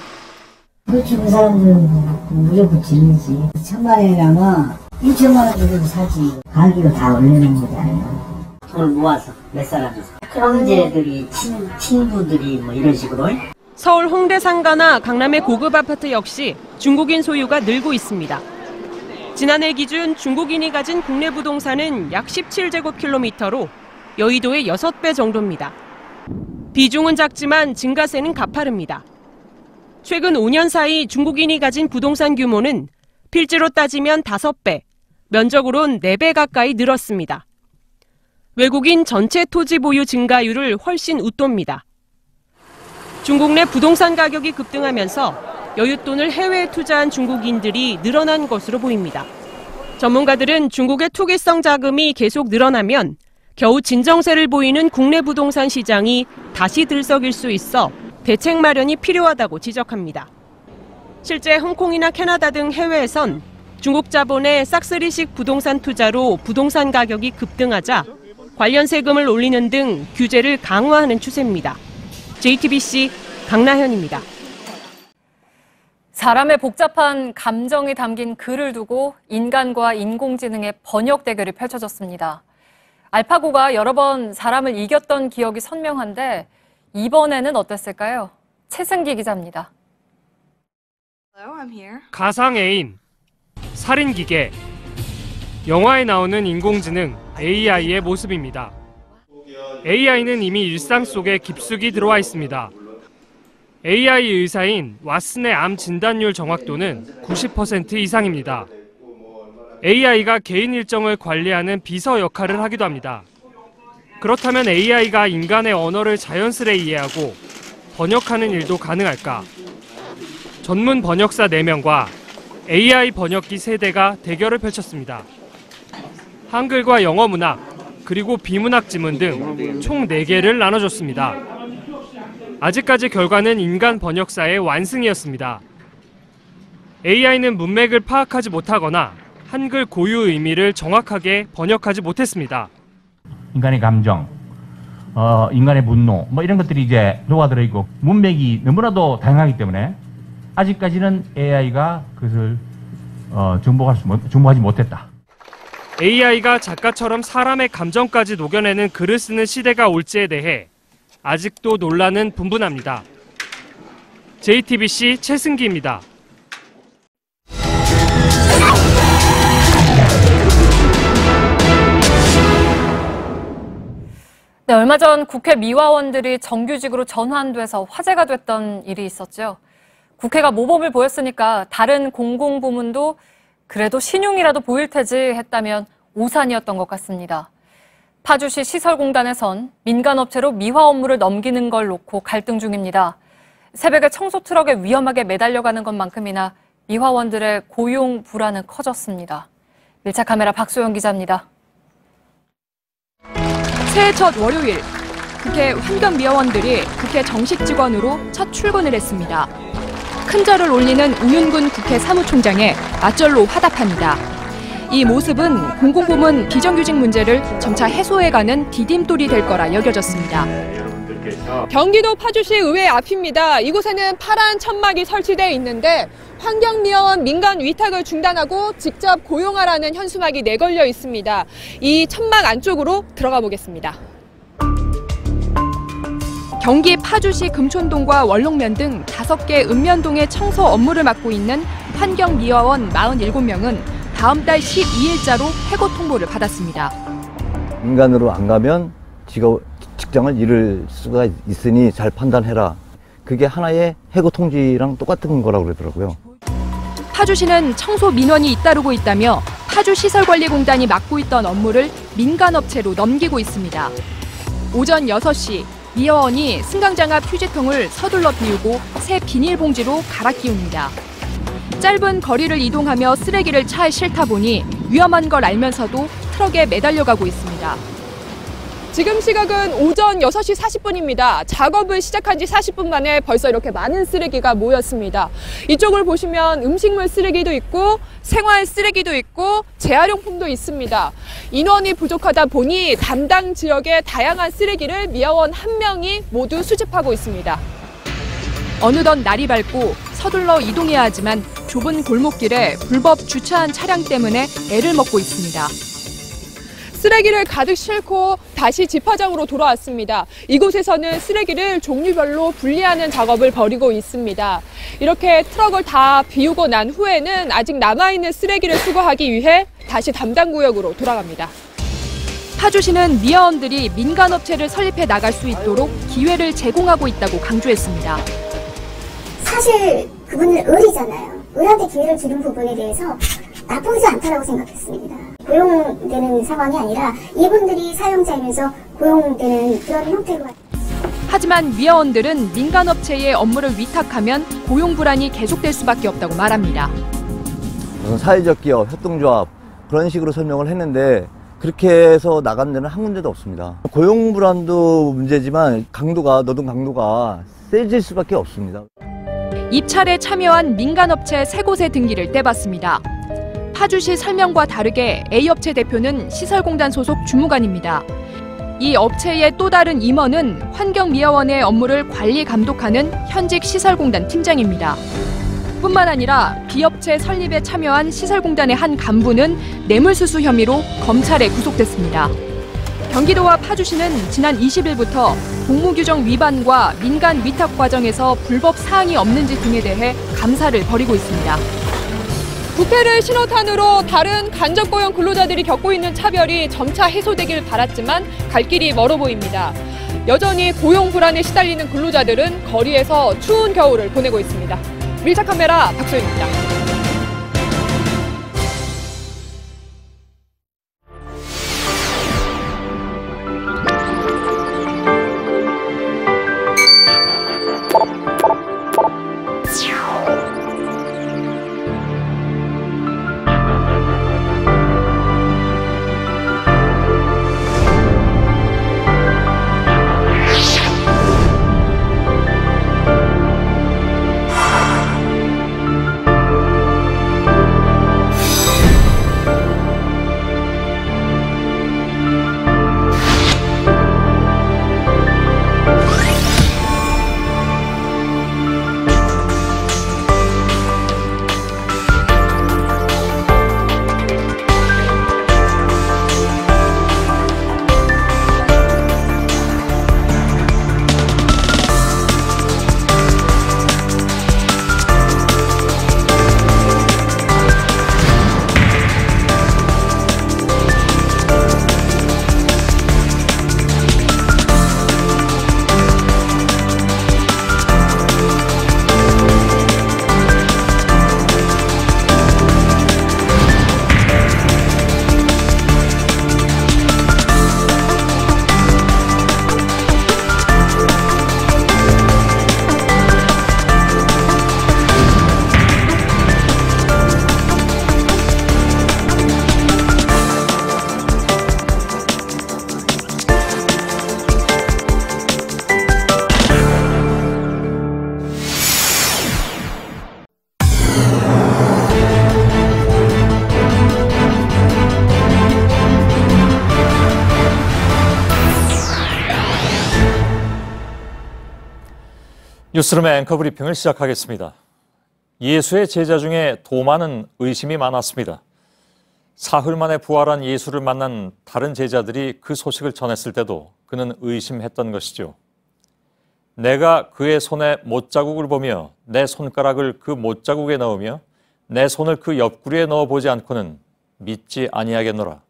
그 주는 사람들은 무조건 짓는지. 1,000만 원이라면 2천만 원 주고도 사지. 가격을 다 올리는 거잖아요. 돈을 모아서 몇 사람이. 형제들이, 친구들이 뭐 이런 식으로. 서울 홍대 상가나 강남의 고급 아파트 역시 중국인 소유가 늘고 있습니다. 지난해 기준 중국인이 가진 국내 부동산은 약 17제곱킬로미터로 여의도의 6배 정도입니다. 비중은 작지만 증가세는 가파릅니다. 최근 5년 사이 중국인이 가진 부동산 규모는 필지로 따지면 5배, 면적으로는 4배 가까이 늘었습니다. 외국인 전체 토지 보유 증가율을 훨씬 웃돕니다. 중국 내 부동산 가격이 급등하면서 여윳돈을 해외에 투자한 중국인들이 늘어난 것으로 보입니다. 전문가들은 중국의 투기성 자금이 계속 늘어나면 겨우 진정세를 보이는 국내 부동산 시장이 다시 들썩일 수 있어 대책 마련이 필요하다고 지적합니다. 실제 홍콩이나 캐나다 등 해외에선 중국 자본의 싹쓸이식 부동산 투자로 부동산 가격이 급등하자 관련 세금을 올리는 등 규제를 강화하는 추세입니다. JTBC 강나현입니다. 사람의 복잡한 감정이 담긴 글을 두고 인간과 인공지능의 번역 대결이 펼쳐졌습니다. 알파고가 여러 번 사람을 이겼던 기억이 선명한데 이번에는 어땠을까요? 최승기 기자입니다. 가상 애인, 살인기계, 영화에 나오는 인공지능 AI의 모습입니다. AI는 이미 일상 속에 깊숙이 들어와 있습니다. AI 의사인 왓슨의 암 진단율 정확도는 90% 이상입니다. AI가 개인 일정을 관리하는 비서 역할을 하기도 합니다. 그렇다면 AI가 인간의 언어를 자연스레 이해하고 번역하는 일도 가능할까? 전문 번역사 4명과 AI 번역기 3대가 대결을 펼쳤습니다. 한글과 영어 문학, 그리고 비문학 지문 등 총 4개를 나눠줬습니다. 아직까지 결과는 인간 번역사의 완승이었습니다. AI는 문맥을 파악하지 못하거나 한글 고유 의미를 정확하게 번역하지 못했습니다. 인간의 감정, 인간의 분노, 이런 것들이 이제 녹아들어 있고 문맥이 너무나도 다양하기 때문에 아직까지는 AI가 그것을 정복하지 못했다. AI가 작가처럼 사람의 감정까지 녹여내는 글을 쓰는 시대가 올지에 대해 아직도 논란은 분분합니다. JTBC 최승기입니다. 네, 얼마 전 국회 미화원들이 정규직으로 전환돼서 화제가 됐던 일이 있었죠. 국회가 모범을 보였으니까 다른 공공부문도 그래도 신용이라도 보일 테지 했다면 오산이었던 것 같습니다. 파주시 시설공단에선 민간업체로 미화 업무를 넘기는 걸 놓고 갈등 중입니다. 새벽에 청소 트럭에 위험하게 매달려가는 것만큼이나 미화원들의 고용 불안은 커졌습니다. 밀착 카메라 박소영 기자입니다. 새해 첫 월요일, 국회 환경미화원들이 국회 정식 직원으로 첫 출근을 했습니다. 큰절을 올리는 우윤근 국회 사무총장의 맞절로 화답합니다. 이 모습은 공공부문 비정규직 문제를 점차 해소해가는 디딤돌이 될 거라 여겨졌습니다. 경기도 파주시 의회 앞입니다. 이곳에는 파란 천막이 설치되어 있는데 환경미화원 민간 위탁을 중단하고 직접 고용하라는 현수막이 내걸려 있습니다. 이 천막 안쪽으로 들어가 보겠습니다. 경기 파주시 금촌동과 월록면 등 5개 읍면동의 청소 업무를 맡고 있는 환경미화원 47명은 다음 달 12일자로 해고 통보를 받았습니다. 인간으로 안 가면 직장을 잃을 수가 있으니 잘 판단해라. 그게 하나의 해고 통지랑 똑같은 거라고 그러더라고요. 파주시는 청소 민원이 잇따르고 있다며 파주시설관리공단이 맡고 있던 업무를 민간업체로 넘기고 있습니다. 오전 6시 미화원이 승강장 앞 휴지통을 서둘러 비우고 새 비닐봉지로 갈아 끼웁니다. 짧은 거리를 이동하며 쓰레기를 차에 싣다 보니 위험한 걸 알면서도 트럭에 매달려가고 있습니다. 지금 시각은 오전 6시 40분입니다. 작업을 시작한 지 40분 만에 벌써 이렇게 많은 쓰레기가 모였습니다. 이쪽을 보시면 음식물 쓰레기도 있고 생활 쓰레기도 있고 재활용품도 있습니다. 인원이 부족하다 보니 담당 지역의 다양한 쓰레기를 미화원 1명이 모두 수집하고 있습니다. 어느덧 날이 밝고 서둘러 이동해야 하지만 좁은 골목길에 불법 주차한 차량 때문에 애를 먹고 있습니다. 쓰레기를 가득 싣고 다시 집화장으로 돌아왔습니다. 이곳에서는 쓰레기를 종류별로 분리하는 작업을 벌이고 있습니다. 이렇게 트럭을 다 비우고 난 후에는 아직 남아있는 쓰레기를 수거하기 위해 다시 담당 구역으로 돌아갑니다. 파주시는 미화원들이 민간업체를 설립해 나갈 수 있도록 기회를 제공하고 있다고 강조했습니다. 사실 그분은 을이잖아요. 을한테 기회를 주는 부분에 대해서 나쁘지 않다고 생각했습니다. 고용되는 상황이 아니라 이분들이 사용자이면서 고용되는 그런 형태로. 하지만 미화원들은 민간업체에 업무를 위탁하면 고용 불안이 계속될 수밖에 없다고 말합니다. 무슨 사회적 기업, 협동조합 그런 식으로 설명을 했는데 그렇게 해서 나간 데는 한 군데도 없습니다. 고용 불안도 문제지만 노동 강도가 세질 수밖에 없습니다. 입찰에 참여한 민간업체 3곳의 등기를 떼봤습니다. 파주시 설명과 다르게 A업체 대표는 시설공단 소속 주무관입니다. 이 업체의 또 다른 임원은 환경미화원의 업무를 관리 감독하는 현직 시설공단 팀장입니다. 뿐만 아니라 B업체 설립에 참여한 시설공단의 한 간부는 뇌물수수 혐의로 검찰에 구속됐습니다. 경기도와 파주시는 지난 20일부터 공무규정 위반과 민간 위탁 과정에서 불법 사항이 없는지 등에 대해 감사를 벌이고 있습니다. 부패를 신호탄으로 다른 간접고용 근로자들이 겪고 있는 차별이 점차 해소되길 바랐지만 갈 길이 멀어 보입니다. 여전히 고용 불안에 시달리는 근로자들은 거리에서 추운 겨울을 보내고 있습니다. 밀착 카메라 박소연입니다. 뉴스룸의 앵커 브리핑을 시작하겠습니다. 예수의 제자 중에 도마는 의심이 많았습니다. 사흘 만에 부활한 예수를 만난 다른 제자들이 그 소식을 전했을 때도 그는 의심했던 것이죠. 내가 그의 손에 못자국을 보며 내 손가락을 그 못자국에 넣으며 내 손을 그 옆구리에 넣어보지 않고는 믿지 아니하겠노라.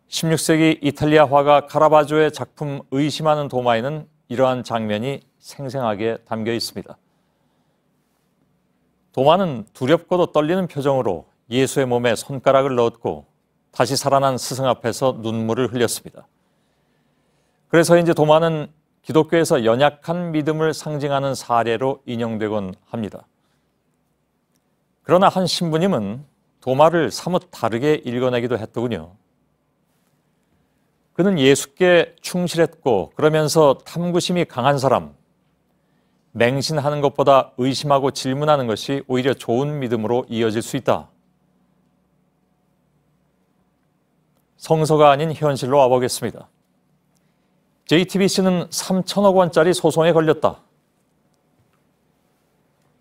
16세기 이탈리아 화가 카라바조의 작품 의심하는 도마에는 이러한 장면이 생생하게 담겨 있습니다. 도마는 두렵고도 떨리는 표정으로 예수의 몸에 손가락을 넣었고 다시 살아난 스승 앞에서 눈물을 흘렸습니다. 그래서인지 도마는 기독교에서 연약한 믿음을 상징하는 사례로 인용되곤 합니다. 그러나 한 신부님은 도마를 사뭇 다르게 읽어내기도 했더군요. 그는 예수께 충실했고 그러면서 탐구심이 강한 사람, 맹신하는 것보다 의심하고 질문하는 것이 오히려 좋은 믿음으로 이어질 수 있다. 성서가 아닌 현실로 와보겠습니다. JTBC는 3천억 원짜리 소송에 걸렸다.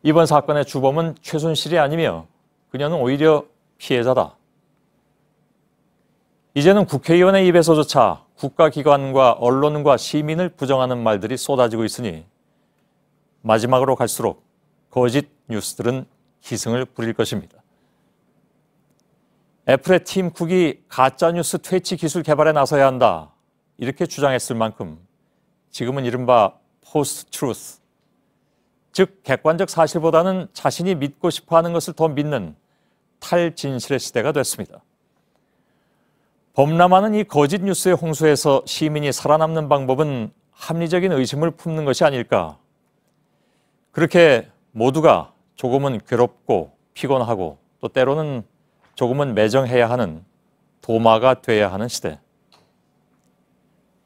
이번 사건의 주범은 최순실이 아니며 그녀는 오히려 피해자다. 이제는 국회의원의 입에서조차 국가기관과 언론과 시민을 부정하는 말들이 쏟아지고 있으니 마지막으로 갈수록 거짓 뉴스들은 기승을 부릴 것입니다. 애플의 팀 쿡이 가짜뉴스 퇴치 기술 개발에 나서야 한다. 이렇게 주장했을 만큼 지금은 이른바 포스트 트루스, 즉 객관적 사실보다는 자신이 믿고 싶어하는 것을 더 믿는 탈진실의 시대가 됐습니다. 범람하는 이 거짓 뉴스의 홍수에서 시민이 살아남는 방법은 합리적인 의심을 품는 것이 아닐까. 그렇게 모두가 조금은 괴롭고 피곤하고 또 때로는 조금은 매정해야 하는 도마가 돼야 하는 시대.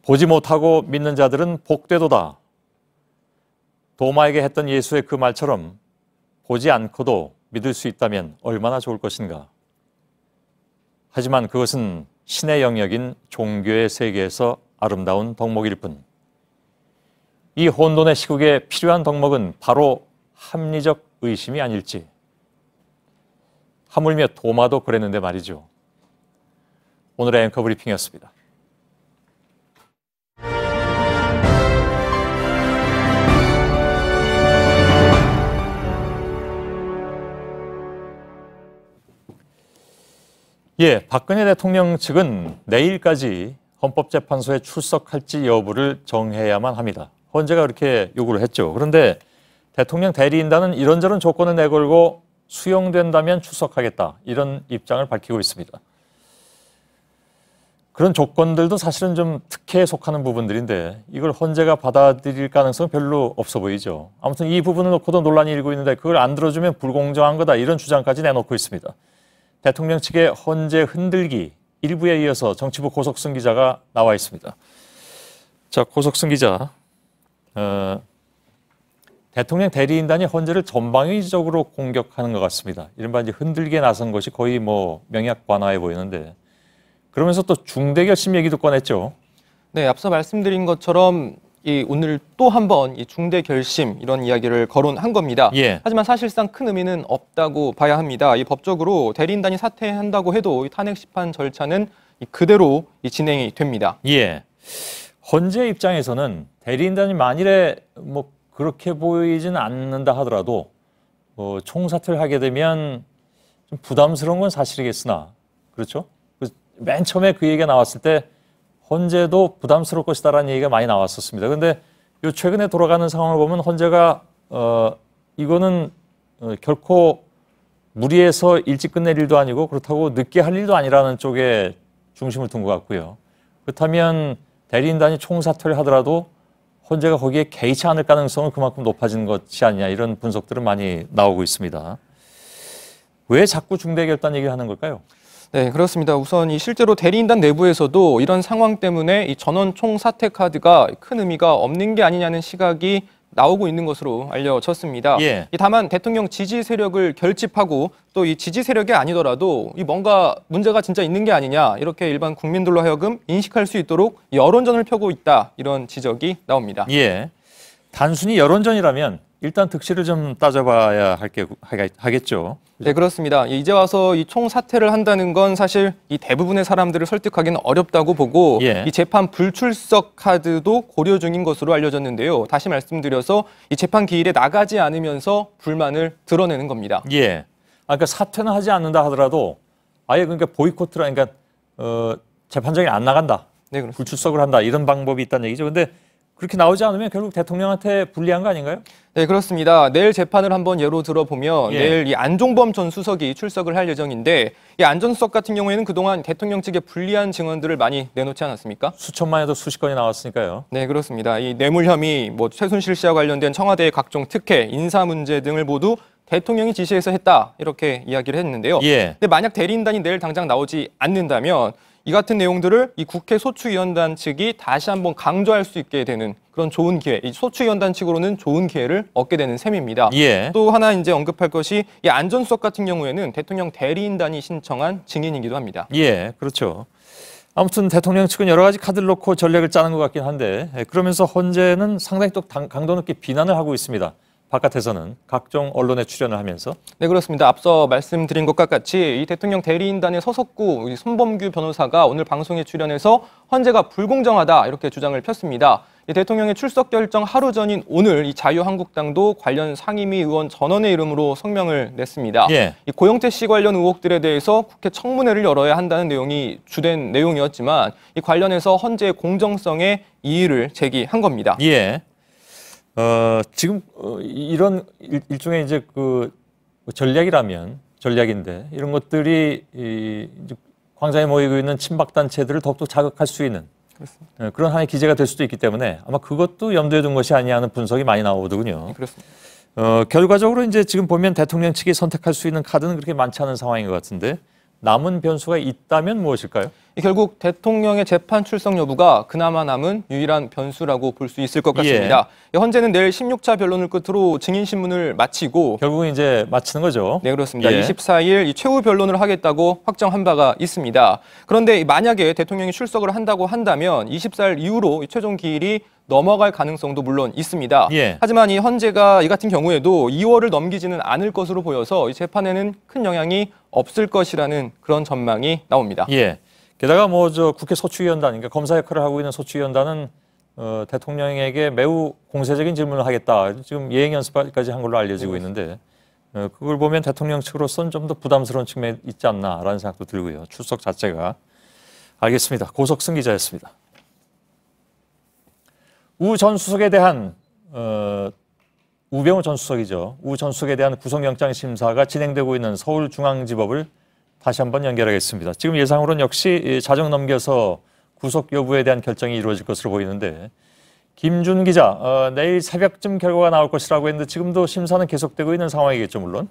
보지 못하고 믿는 자들은 복되도다. 도마에게 했던 예수의 그 말처럼 보지 않고도 믿을 수 있다면 얼마나 좋을 것인가. 하지만 그것은 신의 영역인 종교의 세계에서 아름다운 덕목일 뿐. 이 혼돈의 시국에 필요한 덕목은 바로 합리적 의심이 아닐지. 하물며 도마도 그랬는데 말이죠. 오늘의 앵커 브리핑이었습니다. 예, 박근혜 대통령 측은 내일까지 헌법재판소에 출석할지 여부를 정해야만 합니다. 헌재가 그렇게 요구를 했죠. 그런데 대통령 대리인단은 이런저런 조건을 내걸고 수용된다면 출석하겠다, 이런 입장을 밝히고 있습니다. 그런 조건들도 사실은 좀 특혜에 속하는 부분들인데 이걸 헌재가 받아들일 가능성은 별로 없어 보이죠. 아무튼 이 부분을 놓고도 논란이 일고 있는데 그걸 안 들어주면 불공정한 거다, 이런 주장까지 내놓고 있습니다. 대통령 측의 헌재 흔들기 일부에 이어서 정치부 고석승 기자가 나와 있습니다. 자, 고석승 기자, 대통령 대리인단이 헌재를 전방위적으로 공격하는 것 같습니다. 이른바 이제 흔들기에 나선 것이 거의 뭐 명약관화해 보이는데, 그러면서 또 중대 결심 얘기도 꺼냈죠. 네, 앞서 말씀드린 것처럼 오늘 또 한 번 이 중대 결심 이런 이야기를 거론한 겁니다. 예. 하지만 사실상 큰 의미는 없다고 봐야 합니다. 이 법적으로 대리인단이 사퇴한다고 해도 이 탄핵 심판 절차는 그대로 진행이 됩니다. 예. 헌재 입장에서는 대리인단이 만일에 뭐 그렇게 보이진 않는다 하더라도 총사퇴를 하게 되면 좀 부담스러운 건 사실이겠으나, 그렇죠? 맨 처음에 그 얘기가 나왔을 때 헌재도 부담스러울 것이다라는 얘기가 많이 나왔었습니다. 그런데 요 최근에 돌아가는 상황을 보면 헌재가 이거는 결코 무리해서 일찍 끝낼 일도 아니고 그렇다고 늦게 할 일도 아니라는 쪽에 중심을 둔 것 같고요. 그렇다면 대리인단이 총사퇴를 하더라도 헌재가 거기에 개의치 않을 가능성은 그만큼 높아진 것이 아니냐, 이런 분석들은 많이 나오고 있습니다. 왜 자꾸 중대결단 얘기를 하는 걸까요? 네, 그렇습니다. 우선 실제로 대리인단 내부에서도 이런 상황 때문에 이 전원 총사퇴 카드가 큰 의미가 없는 게 아니냐는 시각이 나오고 있는 것으로 알려졌습니다. 예. 다만 대통령 지지 세력을 결집하고 또 이 지지 세력이 아니더라도 뭔가 문제가 진짜 있는 게 아니냐, 이렇게 일반 국민들로 하여금 인식할 수 있도록 여론전을 펴고 있다, 이런 지적이 나옵니다. 예. 단순히 여론전이라면 일단 득실을 좀 따져봐야 하겠죠. 네, 그렇습니다. 이제 와서 이 총사퇴를 한다는 건 사실 이 대부분의 사람들을 설득하기는 어렵다고 보고, 예. 이 재판 불출석 카드도 고려 중인 것으로 알려졌는데요. 다시 말씀드려서 이 재판 기일에 나가지 않으면서 불만을 드러내는 겁니다. 예. 그러니까 사퇴는 하지 않는다 하더라도 아예 그러니까 보이콧을, 그러니까 재판장이 안 나간다, 네, 불출석을 한다, 이런 방법이 있다는 얘기죠. 근데 그렇게 나오지 않으면 결국 대통령한테 불리한 거 아닌가요? 네, 그렇습니다. 내일 재판을 한번 예로 들어보면, 예. 내일 이 안종범 전 수석이 출석을 할 예정인데, 이 안 전 수석 같은 경우에는 그동안 대통령 측에 불리한 증언들을 많이 내놓지 않았습니까? 수천만에도 수십 건이 나왔으니까요. 네, 그렇습니다. 이 뇌물 혐의, 최순실 씨와 관련된 청와대의 각종 특혜, 인사 문제 등을 모두 대통령이 지시해서 했다, 이렇게 이야기를 했는데요. 예. 근데 만약 대리인단이 내일 당장 나오지 않는다면 이 같은 내용들을 이 국회 소추위원단 측이 다시 한번 강조할 수 있게 되는 그런 좋은 기회, 이 소추위원단 측으로는 좋은 기회를 얻게 되는 셈입니다. 예. 또 하나 이제 언급할 것이 이 안 전 수석 같은 경우에는 대통령 대리인단이 신청한 증인이기도 합니다. 예, 그렇죠. 아무튼 대통령 측은 여러 가지 카드를 놓고 전략을 짜는 것 같긴 한데, 그러면서 헌재는 상당히 또 강도 높게 비난을 하고 있습니다. 바깥에서는 각종 언론에 출연을 하면서. 네, 그렇습니다. 앞서 말씀드린 것과 같이 이 대통령 대리인단의 서석구 손범규 변호사가 오늘 방송에 출연해서 헌재가 불공정하다 이렇게 주장을 폈습니다. 이 대통령의 출석 결정 하루 전인 오늘 이 자유한국당도 관련 상임위 의원 전원의 이름으로 성명을 냈습니다. 예. 이 고영태 씨 관련 의혹들에 대해서 국회 청문회를 열어야 한다는 내용이 주된 내용이었지만 이 관련해서 헌재의 공정성에 이의를 제기한 겁니다. 예. 지금 이런 일종의 이제 그 전략인데 이런 것들이 이제 광장에 모이고 있는 친박 단체들을 더욱더 자극할 수 있는 그런 하나의 기제가 될 수도 있기 때문에 아마 그것도 염두에 둔 것이 아니냐 하는 분석이 많이 나오거든요. 그렇습니다. 결과적으로 이제 지금 보면 대통령 측이 선택할 수 있는 카드는 그렇게 많지 않은 상황인 것 같은데 남은 변수가 있다면 무엇일까요? 결국 대통령의 재판 출석 여부가 그나마 남은 유일한 변수라고 볼 수 있을 것 같습니다. 예. 헌재는 내일 16차 변론을 끝으로 증인신문을 마치고 결국은 이제 마치는 거죠. 네, 그렇습니다. 예. 24일 이 최후 변론을 하겠다고 확정한 바가 있습니다. 그런데 만약에 대통령이 출석을 한다고 한다면 24일 이후로 최종 기일이 넘어갈 가능성도 물론 있습니다. 예. 하지만 이 헌재가 이 같은 경우에도 2월을 넘기지는 않을 것으로 보여서 이 재판에는 큰 영향이 없을 것이라는 그런 전망이 나옵니다. 예. 게다가 국회 소추위원단, 그러니까 검사 역할을 하고 있는 소추위원단은 대통령에게 매우 공세적인 질문을 하겠다. 지금 예행 연습까지 한 걸로 알려지고 있는데 그걸 보면 대통령 측으로서는 좀 더 부담스러운 측면이 있지 않나라는 생각도 들고요. 출석 자체가. 알겠습니다. 고석승 기자였습니다. 우 전 수석에 대한 우병우 전 수석이죠. 우 전 수석에 대한 구속영장 심사가 진행되고 있는 서울중앙지법을 다시 한번 연결하겠습니다. 지금 예상으로는 역시 자정 넘겨서 구속 여부에 대한 결정이 이루어질 것으로 보이는데 김준 기자, 내일 새벽쯤 결과가 나올 것이라고 했는데 지금도 심사는 계속되고 있는 상황이겠죠, 물론?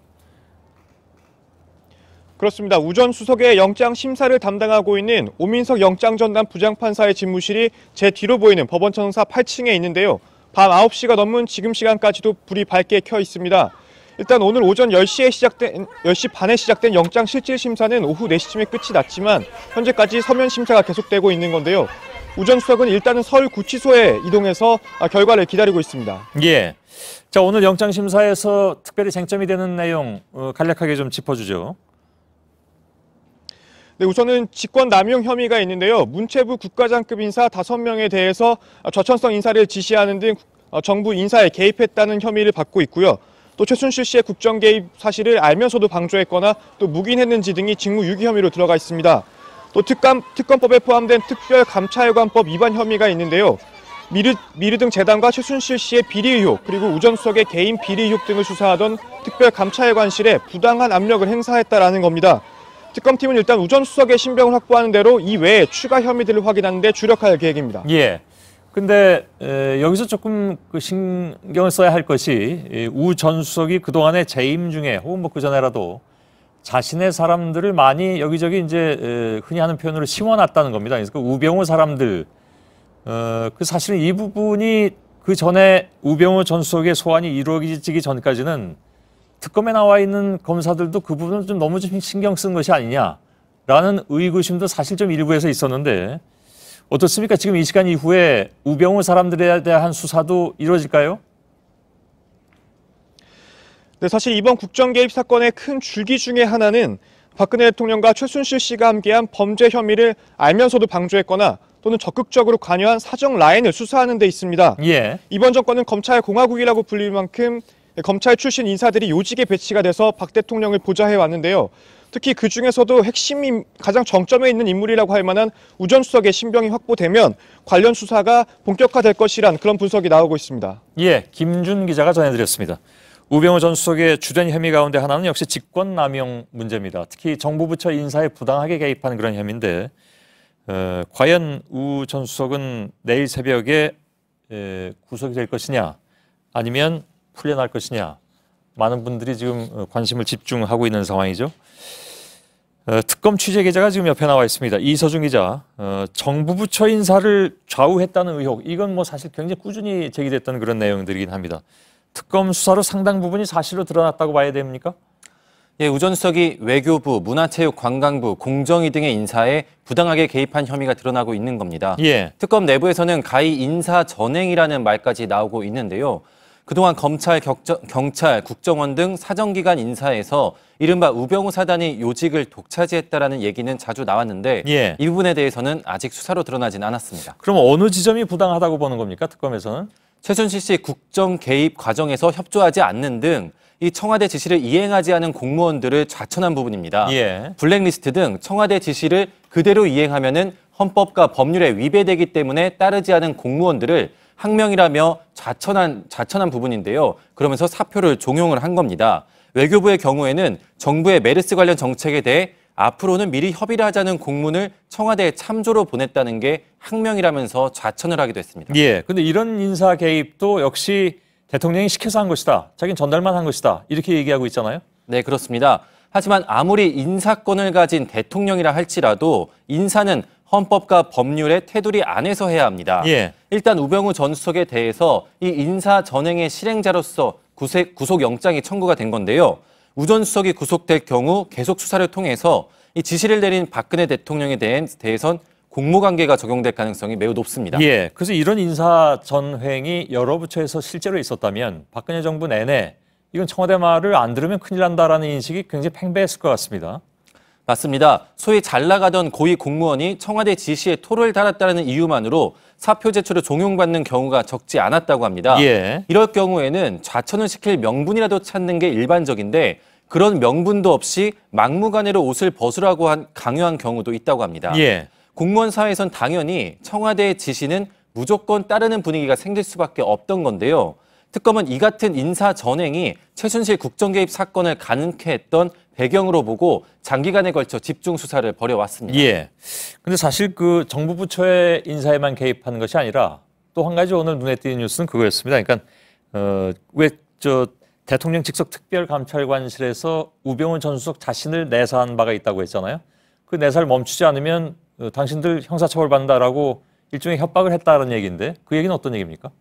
그렇습니다. 우 전 수석의 영장 심사를 담당하고 있는 오민석 영장전담 부장판사의 집무실이 제 뒤로 보이는 법원청사 8층에 있는데요. 밤 9시가 넘은 지금 시간까지도 불이 밝게 켜 있습니다. 일단 오늘 오전 10시 반에 시작된 영장 실질 심사는 오후 4시쯤에 끝이 났지만 현재까지 서면 심사가 계속되고 있는 건데요. 우 전 수석은 일단은 서울구치소에 이동해서 결과를 기다리고 있습니다. 예. 자, 오늘 영장 심사에서 특별히 쟁점이 되는 내용 간략하게 좀 짚어주죠. 네, 우선은 직권남용 혐의가 있는데요. 문체부 국가장급 인사 5명에 대해서 저천성 인사를 지시하는 등 정부 인사에 개입했다는 혐의를 받고 있고요. 또 최순실 씨의 국정 개입 사실을 알면서도 방조했거나 또 묵인했는지 등이 직무유기 혐의로 들어가 있습니다. 또 특검법에 포함된 특별감찰관법 위반 혐의가 있는데요. 미르 등 재단과 최순실 씨의 비리 의혹 그리고 우 전 수석의 개인 비리 의혹 등을 수사하던 특별감찰관실에 부당한 압력을 행사했다라는 겁니다. 특검팀은 일단 우 전 수석의 신병을 확보하는 대로 이 외에 추가 혐의들을 확인하는 데 주력할 계획입니다. 예. 근데 여기서 조금 신경을 써야 할 것이 우 전 수석이 그동안의 재임 중에 혹은 그전에라도 자신의 사람들을 많이 여기저기 이제 흔히 하는 표현으로 심어놨다는 겁니다. 그래서 그 우병우 사람들 그 사실은 이 부분이 그 전에 우병우 전 수석의 소환이 이루어지기 전까지는 특검에 나와 있는 검사들도 그 부분을 좀 너무 좀 신경 쓴 것이 아니냐라는 의구심도 사실 좀 일부에서 있었는데 어떻습니까? 지금 이 시간 이후에 우병우 사람들에 대한 수사도 이루어질까요? 네, 사실 이번 국정 개입 사건의 큰 줄기 중에 하나는 박근혜 대통령과 최순실 씨가 함께한 범죄 혐의를 알면서도 방조했거나 또는 적극적으로 관여한 사정 라인을 수사하는 데 있습니다. 예. 이번 정권은 검찰 공화국이라고 불릴 만큼 검찰 출신 인사들이 요직에 배치가 돼서 박 대통령을 보좌해 왔는데요. 특히 그중에서도 핵심이 가장 정점에 있는 인물이라고 할 만한 우 전 수석의 신병이 확보되면 관련 수사가 본격화될 것이란 그런 분석이 나오고 있습니다. 예, 김준 기자가 전해드렸습니다. 우병우 전 수석의 주된 혐의 가운데 하나는 역시 직권남용 문제입니다. 특히 정부 부처 인사에 부당하게 개입한 그런 혐의인데 과연 우 전 수석은 내일 새벽에 구속이 될 것이냐 아니면 풀려날 것이냐 많은 분들이 지금 관심을 집중하고 있는 상황이죠. 특검 취재 기자가 지금 옆에 나와 있습니다. 이서준 기자, 정부 부처 인사를 좌우했다는 의혹, 이건 뭐 사실 굉장히 꾸준히 제기됐던 그런 내용들이긴 합니다. 특검 수사로 상당 부분이 사실로 드러났다고 봐야 됩니까? 예, 우 전 수석이 외교부, 문화체육관광부, 공정위 등의 인사에 부당하게 개입한 혐의가 드러나고 있는 겁니다. 예. 특검 내부에서는 가히 인사 전횡이라는 말까지 나오고 있는데요. 그동안 검찰, 경찰, 국정원 등 사정기관 인사에서 이른바 우병우 사단이 요직을 독차지했다라는 얘기는 자주 나왔는데 예. 이 부분에 대해서는 아직 수사로 드러나진 않았습니다. 그럼 어느 지점이 부당하다고 보는 겁니까? 특검에서는? 최순실 씨 국정 개입 과정에서 협조하지 않는 등 이 청와대 지시를 이행하지 않은 공무원들을 좌천한 부분입니다. 예. 블랙리스트 등 청와대 지시를 그대로 이행하면은 헌법과 법률에 위배되기 때문에 따르지 않은 공무원들을 항명이라며 좌천한 부분인데요. 그러면서 사표를 종용을 한 겁니다. 외교부의 경우에는 정부의 메르스 관련 정책에 대해 앞으로는 미리 협의를 하자는 공문을 청와대에 참조로 보냈다는 게 항명이라면서 좌천을 하기도 했습니다. 예. 근데 이런 인사 개입도 역시 대통령이 시켜서 한 것이다. 자기는 전달만 한 것이다. 이렇게 얘기하고 있잖아요. 네, 그렇습니다. 하지만 아무리 인사권을 가진 대통령이라 할지라도 인사는 헌법과 법률의 테두리 안에서 해야 합니다. 예. 일단 우병우 전 수석에 대해서 이 인사 전행의 실행자로서 구속영장이 청구가 된 건데요. 우 전 수석이 구속될 경우 계속 수사를 통해서 이 지시를 내린 박근혜 대통령에 대해선 공모관계가 적용될 가능성이 매우 높습니다. 예, 그래서 이런 인사 전횡이 여러 부처에서 실제로 있었다면 박근혜 정부 내내 이건 청와대 말을 안 들으면 큰일 난다라는 인식이 굉장히 팽배했을 것 같습니다. 맞습니다. 소위 잘 나가던 고위 공무원이 청와대 지시에 토를 달았다는 이유만으로 사표 제출을 종용받는 경우가 적지 않았다고 합니다. 예. 이럴 경우에는 좌천을 시킬 명분이라도 찾는 게 일반적인데 그런 명분도 없이 막무가내로 옷을 벗으라고 강요한 경우도 있다고 합니다. 예. 공무원 사회에선 당연히 청와대의 지시는 무조건 따르는 분위기가 생길 수밖에 없던 건데요. 특검은 이 같은 인사 전행이 최순실 국정개입 사건을 가능케 했던 배경으로 보고 장기간에 걸쳐 집중 수사를 벌여왔습니다. 예. 근데 사실 그 정부 부처의 인사에만 개입하는 것이 아니라 또 한 가지 오늘 눈에 띄는 뉴스는 그거였습니다. 그러니까 왜 대통령 직속 특별감찰관실에서 우병우 전 수석 자신을 내사한 바가 있다고 했잖아요. 그 내사를 멈추지 않으면 당신들 형사처벌받는다라고 일종의 협박을 했다는 얘기인데 그 얘기는 어떤 얘기입니까?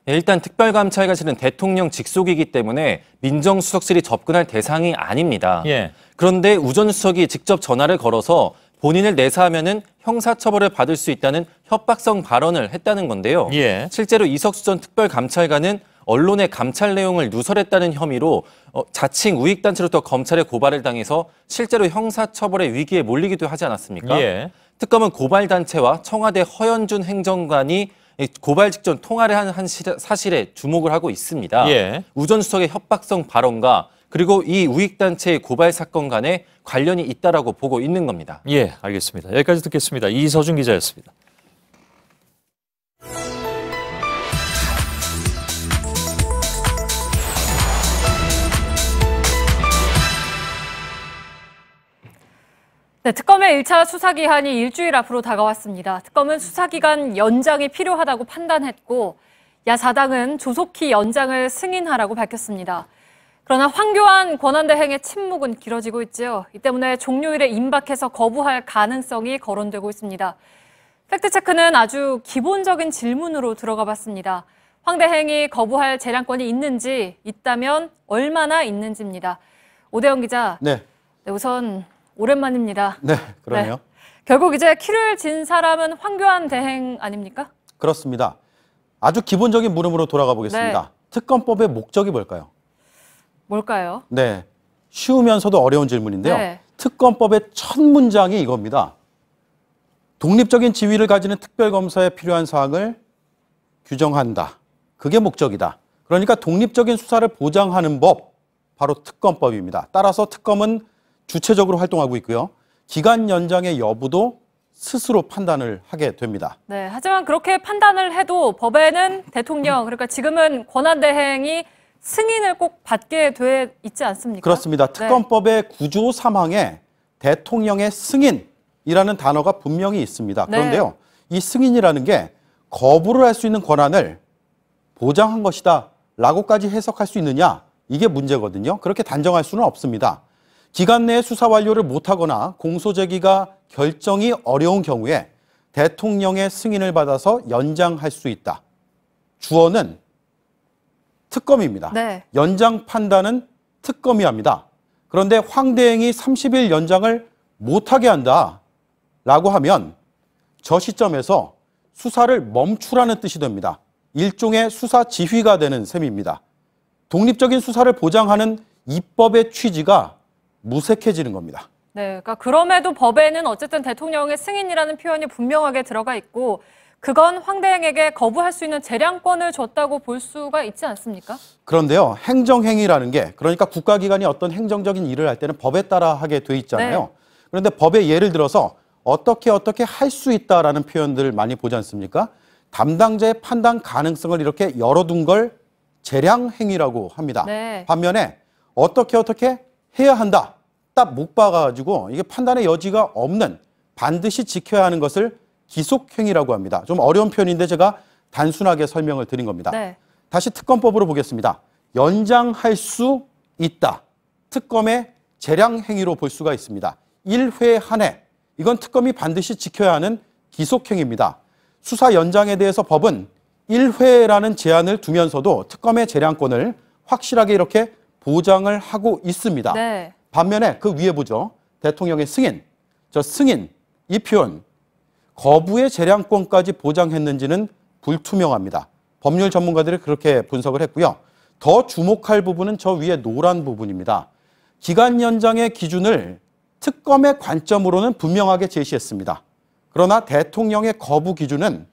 일단 특별감찰관실은 대통령 직속이기 때문에 민정수석실이 접근할 대상이 아닙니다. 예. 그런데 우 전 수석이 직접 전화를 걸어서 본인을 내사하면은 형사처벌을 받을 수 있다는 협박성 발언을 했다는 건데요. 예. 실제로 이석수 전 특별감찰관은 언론의 감찰 내용을 누설했다는 혐의로 자칭 우익단체로부터 검찰에 고발을 당해서 실제로 형사처벌의 위기에 몰리기도 하지 않았습니까? 예. 특검은 고발단체와 청와대 허연준 행정관이 고발 직전 통화를 한 사실에 주목을 하고 있습니다. 예. 우 전 수석의 협박성 발언과 그리고 이 우익단체의 고발 사건 간에 관련이 있다라고 보고 있는 겁니다. 예, 알겠습니다. 여기까지 듣겠습니다. 이서준 기자였습니다. 네, 특검의 1차 수사기한이 일주일 앞으로 다가왔습니다. 특검은 수사기간 연장이 필요하다고 판단했고 야사당은 조속히 연장을 승인하라고 밝혔습니다. 그러나 황교안 권한대행의 침묵은 길어지고 있죠. 이 때문에 종료일에 임박해서 거부할 가능성이 거론되고 있습니다. 팩트체크는 아주 기본적인 질문으로 들어가 봤습니다. 황 대행이 거부할 재량권이 있는지, 있다면 얼마나 있는지입니다. 오대영 기자. 네, 우선 오랜만입니다. 네, 그러네요. 네. 결국 이제 키를 진 사람은 황교안 대행 아닙니까? 그렇습니다. 아주 기본적인 물음으로 돌아가 보겠습니다. 네. 특검법의 목적이 뭘까요? 뭘까요? 네, 쉬우면서도 어려운 질문인데요. 네. 특검법의 첫 문장이 이겁니다. 독립적인 지위를 가지는 특별검사에 필요한 사항을 규정한다. 그게 목적이다. 그러니까 독립적인 수사를 보장하는 법, 바로 특검법입니다. 따라서 특검은 주체적으로 활동하고 있고요. 기간 연장의 여부도 스스로 판단을 하게 됩니다. 네, 하지만 그렇게 판단을 해도 법에는 대통령, 그러니까 지금은 권한대행이 승인을 꼭 받게 돼 있지 않습니까? 그렇습니다. 특검법의 구조 3항에 대통령의 승인이라는 단어가 분명히 있습니다. 그런데요, 이 승인이라는 게 거부를 할 수 있는 권한을 보장한 것이다 라고까지 해석할 수 있느냐, 이게 문제거든요. 그렇게 단정할 수는 없습니다. 기간 내에 수사 완료를 못하거나 공소제기가 결정이 어려운 경우에 대통령의 승인을 받아서 연장할 수 있다. 주어는 특검입니다. 네. 연장 판단은 특검이 합니다. 그런데 황 대행이 30일 연장을 못하게 한다라고 하면 저 시점에서 수사를 멈추라는 뜻이 됩니다. 일종의 수사 지휘가 되는 셈입니다. 독립적인 수사를 보장하는 입법의 취지가 무색해지는 겁니다. 네, 그러니까 그럼에도 법에는 어쨌든 대통령의 승인이라는 표현이 분명하게 들어가 있고 그건 황대행에게 거부할 수 있는 재량권을 줬다고 볼 수가 있지 않습니까? 그런데요, 행정행위라는 게 그러니까 국가기관이 어떤 행정적인 일을 할 때는 법에 따라 하게 돼 있잖아요. 네. 그런데 법에 예를 들어서 어떻게 할 수 있다라는 표현들을 많이 보지 않습니까? 담당자의 판단 가능성을 이렇게 열어둔 걸 재량행위라고 합니다. 네. 반면에 어떻게 해야 한다. 딱 못 봐가지고 이게 판단의 여지가 없는 반드시 지켜야 하는 것을 기속행위라고 합니다. 좀 어려운 표현인데 제가 단순하게 설명을 드린 겁니다. 네. 다시 특검법으로 보겠습니다. 연장할 수 있다. 특검의 재량행위로 볼 수가 있습니다. 1회 한 해. 이건 특검이 반드시 지켜야 하는 기속행위입니다. 수사 연장에 대해서 법은 1회라는 제한을 두면서도 특검의 재량권을 확실하게 이렇게 보장을 하고 있습니다. 네. 반면에 그 위에 보죠. 대통령의 승인. 저 승인, 이 표현. 거부의 재량권까지 보장했는지는 불투명합니다. 법률 전문가들이 그렇게 분석을 했고요. 더 주목할 부분은 저 위에 노란 부분입니다. 기간 연장의 기준을 특검의 관점으로는 분명하게 제시했습니다. 그러나 대통령의 거부 기준은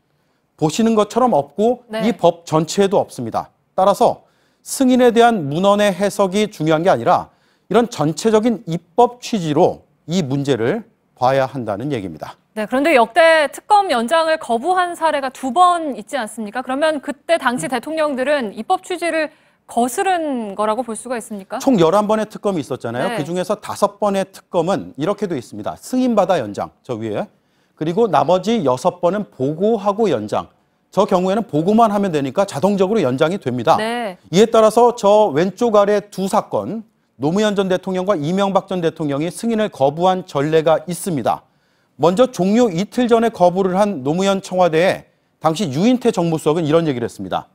보시는 것처럼 없고 네. 이 법 전체에도 없습니다. 따라서 승인에 대한 문헌의 해석이 중요한 게 아니라 이런 전체적인 입법 취지로 이 문제를 봐야 한다는 얘기입니다. 네, 그런데 역대 특검 연장을 거부한 사례가 2번 있지 않습니까? 그러면 그때 당시 대통령들은 입법 취지를 거스른 거라고 볼 수가 있습니까? 총 11번의 특검이 있었잖아요. 네. 그중에서 5번의 특검은 이렇게 돼 있습니다. 승인받아 연장, 저 위에. 그리고 나머지 6번은 보고하고 연장. 저 경우에는 보고만 하면 되니까 자동적으로 연장이 됩니다. 네. 이에 따라서 저 왼쪽 아래 2 사건, 노무현 전 대통령과 이명박 전 대통령이 승인을 거부한 전례가 있습니다. 먼저 종료 이틀 전에 거부를 한 노무현 청와대에 당시 유인태 정무수석은 이런 얘기를 했습니다.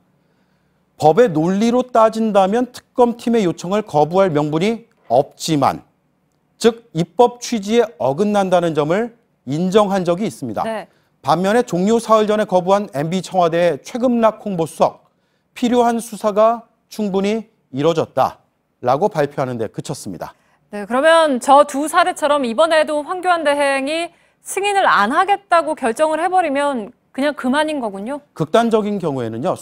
법의 논리로 따진다면 특검팀의 요청을 거부할 명분이 없지만, 즉 입법 취지에 어긋난다는 점을 인정한 적이 있습니다. 네. 반면에 종료 사흘 전에 거부한 MB 청와대의 최금락 홍보수석, 필요한 수사가 충분히 이뤄졌다라고 발표하는 데 그쳤습니다. 네, 그러면 저 2 사례처럼 이번에도 황교안 대행이 승인을 안 하겠다고 결정을 해버리면 그냥 그만인 거군요. 극단적인 경우에는요,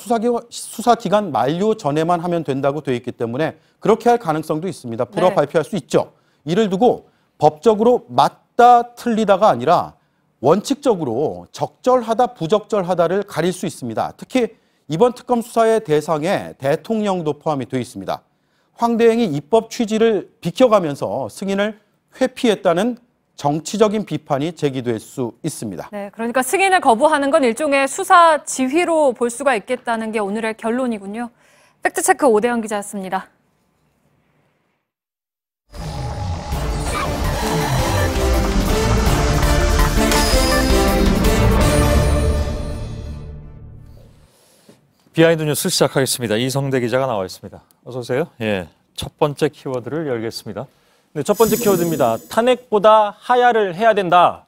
수사기간 만료 전에만 하면 된다고 되어 있기 때문에 그렇게 할 가능성도 있습니다. 불허 네. 발표할 수 있죠. 이를 두고 법적으로 맞다 틀리다가 아니라 원칙적으로 적절하다 부적절하다를 가릴 수 있습니다. 특히 이번 특검 수사의 대상에 대통령도 포함이 되어 있습니다. 황 대행이 입법 취지를 비켜가면서 승인을 회피했다는 정치적인 비판이 제기될 수 있습니다. 네, 그러니까 승인을 거부하는 건 일종의 수사 지휘로 볼 수가 있겠다는 게 오늘의 결론이군요. 팩트체크 오대영 기자였습니다. 비하인드 뉴스 시작하겠습니다. 이성대 기자가 나와 있습니다. 어서 오세요. 예, 첫 번째 키워드를 열겠습니다. 네, 첫 번째 키워드입니다. 탄핵보다 하야를 해야 된다.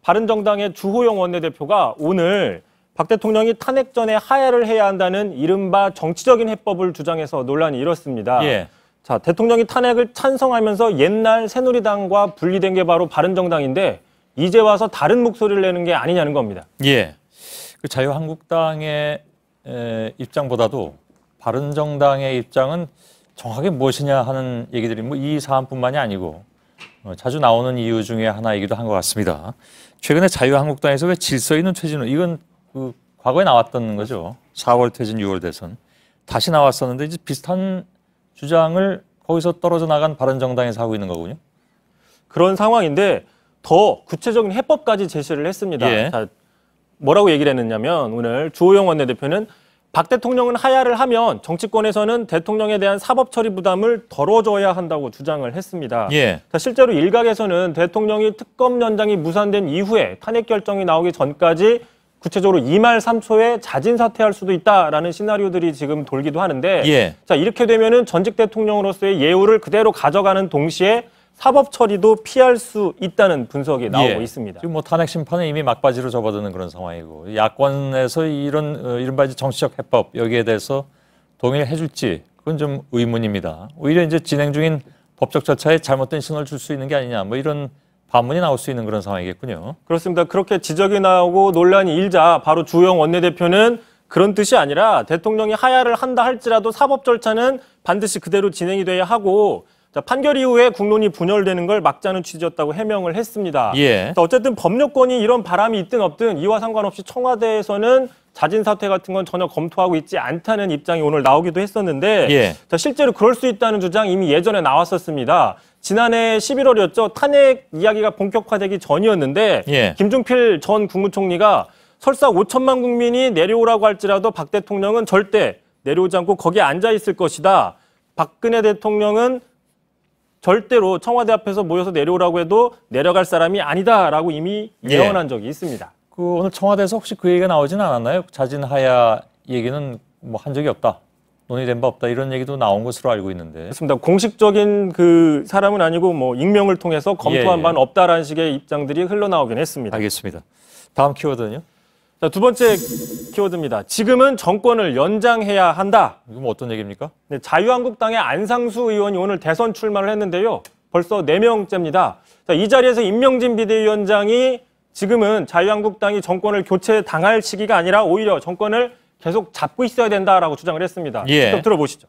바른정당의 주호영 원내대표가 오늘 박 대통령이 탄핵 전에 하야를 해야 한다는 이른바 정치적인 해법을 주장해서 논란이 일었습니다. 예. 자, 대통령이 탄핵을 찬성하면서 옛날 새누리당과 분리된 게 바로 바른정당인데 이제 와서 다른 목소리를 내는 게 아니냐는 겁니다. 예. 그 자유한국당의 입장보다도 바른정당의 입장은 정확하게 무엇이냐 하는 얘기들이 뭐 이 사안뿐만이 아니고 자주 나오는 이유 중에 하나이기도 한 것 같습니다. 최근에 자유한국당에서 왜 질서 있는 퇴진을, 이건 그 과거에 나왔던 거죠. 4월 퇴진, 6월 대선. 다시 나왔었는데 이제 비슷한 주장을 거기서 떨어져 나간 바른정당에서 하고 있는 거군요. 그런 상황인데 더 구체적인 해법까지 제시를 했습니다. 예. 자, 뭐라고 얘기를 했느냐면 오늘 주호영 원내대표는 박 대통령은 하야를 하면 정치권에서는 대통령에 대한 사법 처리 부담을 덜어줘야 한다고 주장을 했습니다. 예. 자, 실제로 일각에서는 대통령이 특검 연장이 무산된 이후에 탄핵 결정이 나오기 전까지 구체적으로 2말 3초에 자진 사퇴할 수도 있다라는 시나리오들이 지금 돌기도 하는데 예. 자, 이렇게 되면은 전직 대통령으로서의 예우를 그대로 가져가는 동시에 사법 처리도 피할 수 있다는 분석이 나오고 있습니다. 지금 뭐 탄핵 심판은 이미 막바지로 접어드는 그런 상황이고 야권에서 이런 이른바 정치적 해법 여기에 대해서 동의를 해줄지 그건 좀 의문입니다. 오히려 이제 진행 중인 법적 절차에 잘못된 신호를 줄 수 있는 게 아니냐, 뭐 이런 반문이 나올 수 있는 그런 상황이겠군요. 그렇습니다. 그렇게 지적이 나오고 논란이 일자 바로 주호영 원내대표는 그런 뜻이 아니라 대통령이 하야를 한다 할지라도 사법 절차는 반드시 그대로 진행이 돼야 하고 판결 이후에 국론이 분열되는 걸 막자는 취지였다고 해명을 했습니다. 예. 어쨌든 법률권이 이런 바람이 있든 없든 이와 상관없이 청와대에서는 자진 사퇴 같은 건 전혀 검토하고 있지 않다는 입장이 오늘 나오기도 했었는데 예. 실제로 그럴 수 있다는 주장 이미 예전에 나왔었습니다. 지난해 11월이었죠. 탄핵 이야기가 본격화되기 전이었는데 예. 김종필 전 국무총리가 설사 5천만 국민이 내려오라고 할지라도 박 대통령은 절대 내려오지 않고 거기에 앉아 있을 것이다. 박근혜 대통령은 절대로 청와대 앞에서 모여서 내려오라고 해도 내려갈 사람이 아니다라고 이미 예언한 적이 있습니다. 오늘 청와대에서 혹시 그 얘기가 나오진 않았나요? 자진 하야 얘기는 뭐 한 적이 없다. 논의된 바 없다. 이런 얘기도 나온 것으로 알고 있는데. 그렇습니다. 공식적인 그 사람은 아니고 뭐 익명을 통해서 검토한 바는 없다라는 식의 입장들이 흘러나오긴 했습니다. 알겠습니다. 다음 키워드는요? 자, 두 번째 키워드입니다. 지금은 정권을 연장해야 한다. 이건 뭐 어떤 얘기입니까? 네, 자유한국당의 안상수 의원이 오늘 대선 출마를 했는데요. 벌써 4명째입니다. 자, 이 자리에서 임명진 비대위원장이 지금은 자유한국당이 정권을 교체당할 시기가 아니라 오히려 정권을 계속 잡고 있어야 된다라고 주장을 했습니다. 직접 들어보시죠.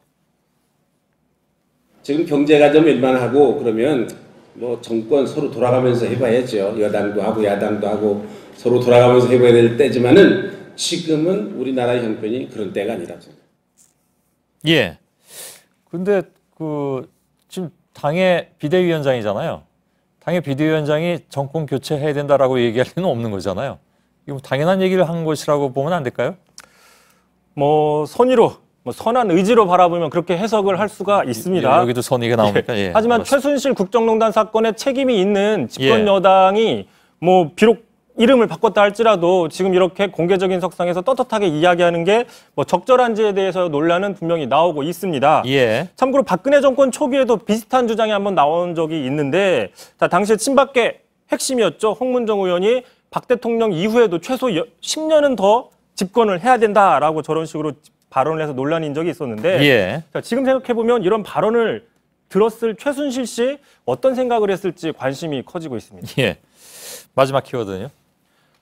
지금 경제가 좀 일만하고 그러면 뭐 정권 서로 돌아가면서 해봐야죠. 여당도 하고 야당도 하고 서로 돌아가면서 해봐야 될 때지만은 지금은 우리나라의 형편이 그런 때가 아니라고 생각합니다. 예. 근데 지금 당의 비대위원장이잖아요. 당의 비대위원장이 정권 교체해야 된다라고 얘기할 리는 없는 거잖아요. 이거 당연한 얘기를 한 것이라고 보면 안 될까요? 뭐 선의로, 선한 의지로 바라보면 그렇게 해석을 할 수가 있습니다. 여기도 선의가 나옵니까? 예. 하지만 최순실 국정농단 사건에 책임이 있는 집권 여당이 뭐 비록 이름을 바꿨다 할지라도 지금 이렇게 공개적인 석상에서 떳떳하게 이야기하는 게 뭐 적절한지에 대해서 논란은 분명히 나오고 있습니다. 예. 참고로 박근혜 정권 초기에도 비슷한 주장이 한번 나온 적이 있는데 당시에 친박계 핵심이었죠. 홍문정 의원이 박 대통령 이후에도 최소 10년은 더 집권을 해야 된다라고 저런 식으로 발언을 해서 논란인 적이 있었는데 자, 지금 생각해보면 이런 발언을 들었을 최순실 씨 어떤 생각을 했을지 관심이 커지고 있습니다. 예. 마지막 키워드는요?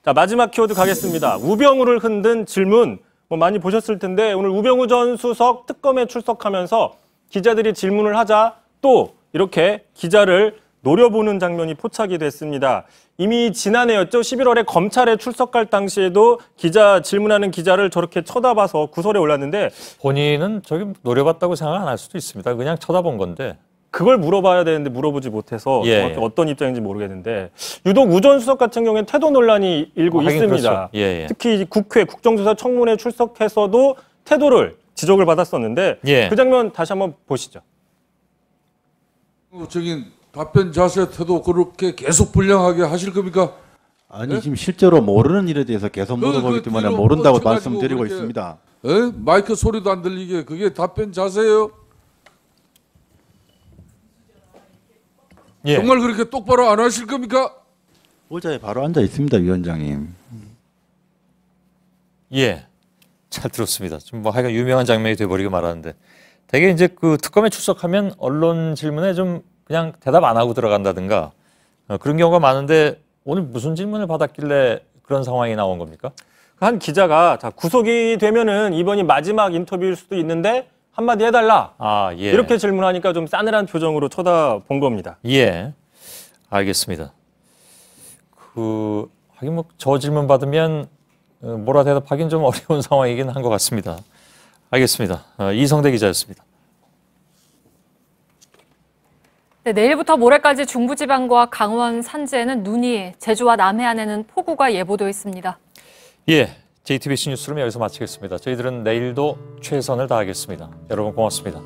자, 마지막 키워드 가겠습니다. 우병우를 흔든 질문. 뭐 많이 보셨을 텐데 오늘 우병우 전 수석 특검에 출석하면서 기자들이 질문을 하자 또 이렇게 기자를 노려보는 장면이 포착이 됐습니다. 이미 지난해였죠. 11월에 검찰에 출석할 당시에도 질문하는 기자를 저렇게 쳐다봐서 구설에 올랐는데 본인은 저기 노려봤다고 생각 안 할 수도 있습니다. 그냥 쳐다본 건데. 그걸 물어봐야 되는데 물어보지 못해서 정확히 어떤 입장인지 모르겠는데 유독 우 전 수석 같은 경우에는 태도 논란이 일고 있습니다. 그렇죠. 특히 국회 국정조사 청문회 출석해서도 태도를 지적을 받았었는데 그 장면 다시 한번 보시죠. 적인 답변 자세 태도 그렇게 계속 불량하게 하실 겁니까? 아니 지금 실제로 모르는 일에 대해서 계속 물어보기 때문에 모른다고 말씀드리고 있습니다. 마이크 소리도 안 들리게 그게 답변 자세예요? 정말 그렇게 똑바로 안 하실 겁니까? 의자에 바로 앉아 있습니다, 위원장님. 예, 잘 들었습니다. 좀 뭐 하여간 유명한 장면이 돼버리고 말았는데 되게 이제 그 특검에 출석하면 언론 질문에 좀 그냥 대답 안 하고 들어간다든가 그런 경우가 많은데 오늘 무슨 질문을 받았길래 그런 상황이 나온 겁니까? 한 기자가 구속이 되면은 이번이 마지막 인터뷰일 수도 있는데 한마디 해달라. 이렇게 질문하니까 좀 싸늘한 표정으로 쳐다본 겁니다. 예, 알겠습니다. 하긴 뭐 저 질문 받으면 뭐라 대답하긴 좀 어려운 상황이긴 한 것 같습니다. 알겠습니다. 이성대 기자였습니다. 네, 내일부터 모레까지 중부지방과 강원 산지에는 눈이, 제주와 남해안에는 폭우가 예보되어 있습니다. 예, JTBC 뉴스룸 여기서 마치겠습니다. 저희들은 내일도 최선을 다하겠습니다. 여러분 고맙습니다.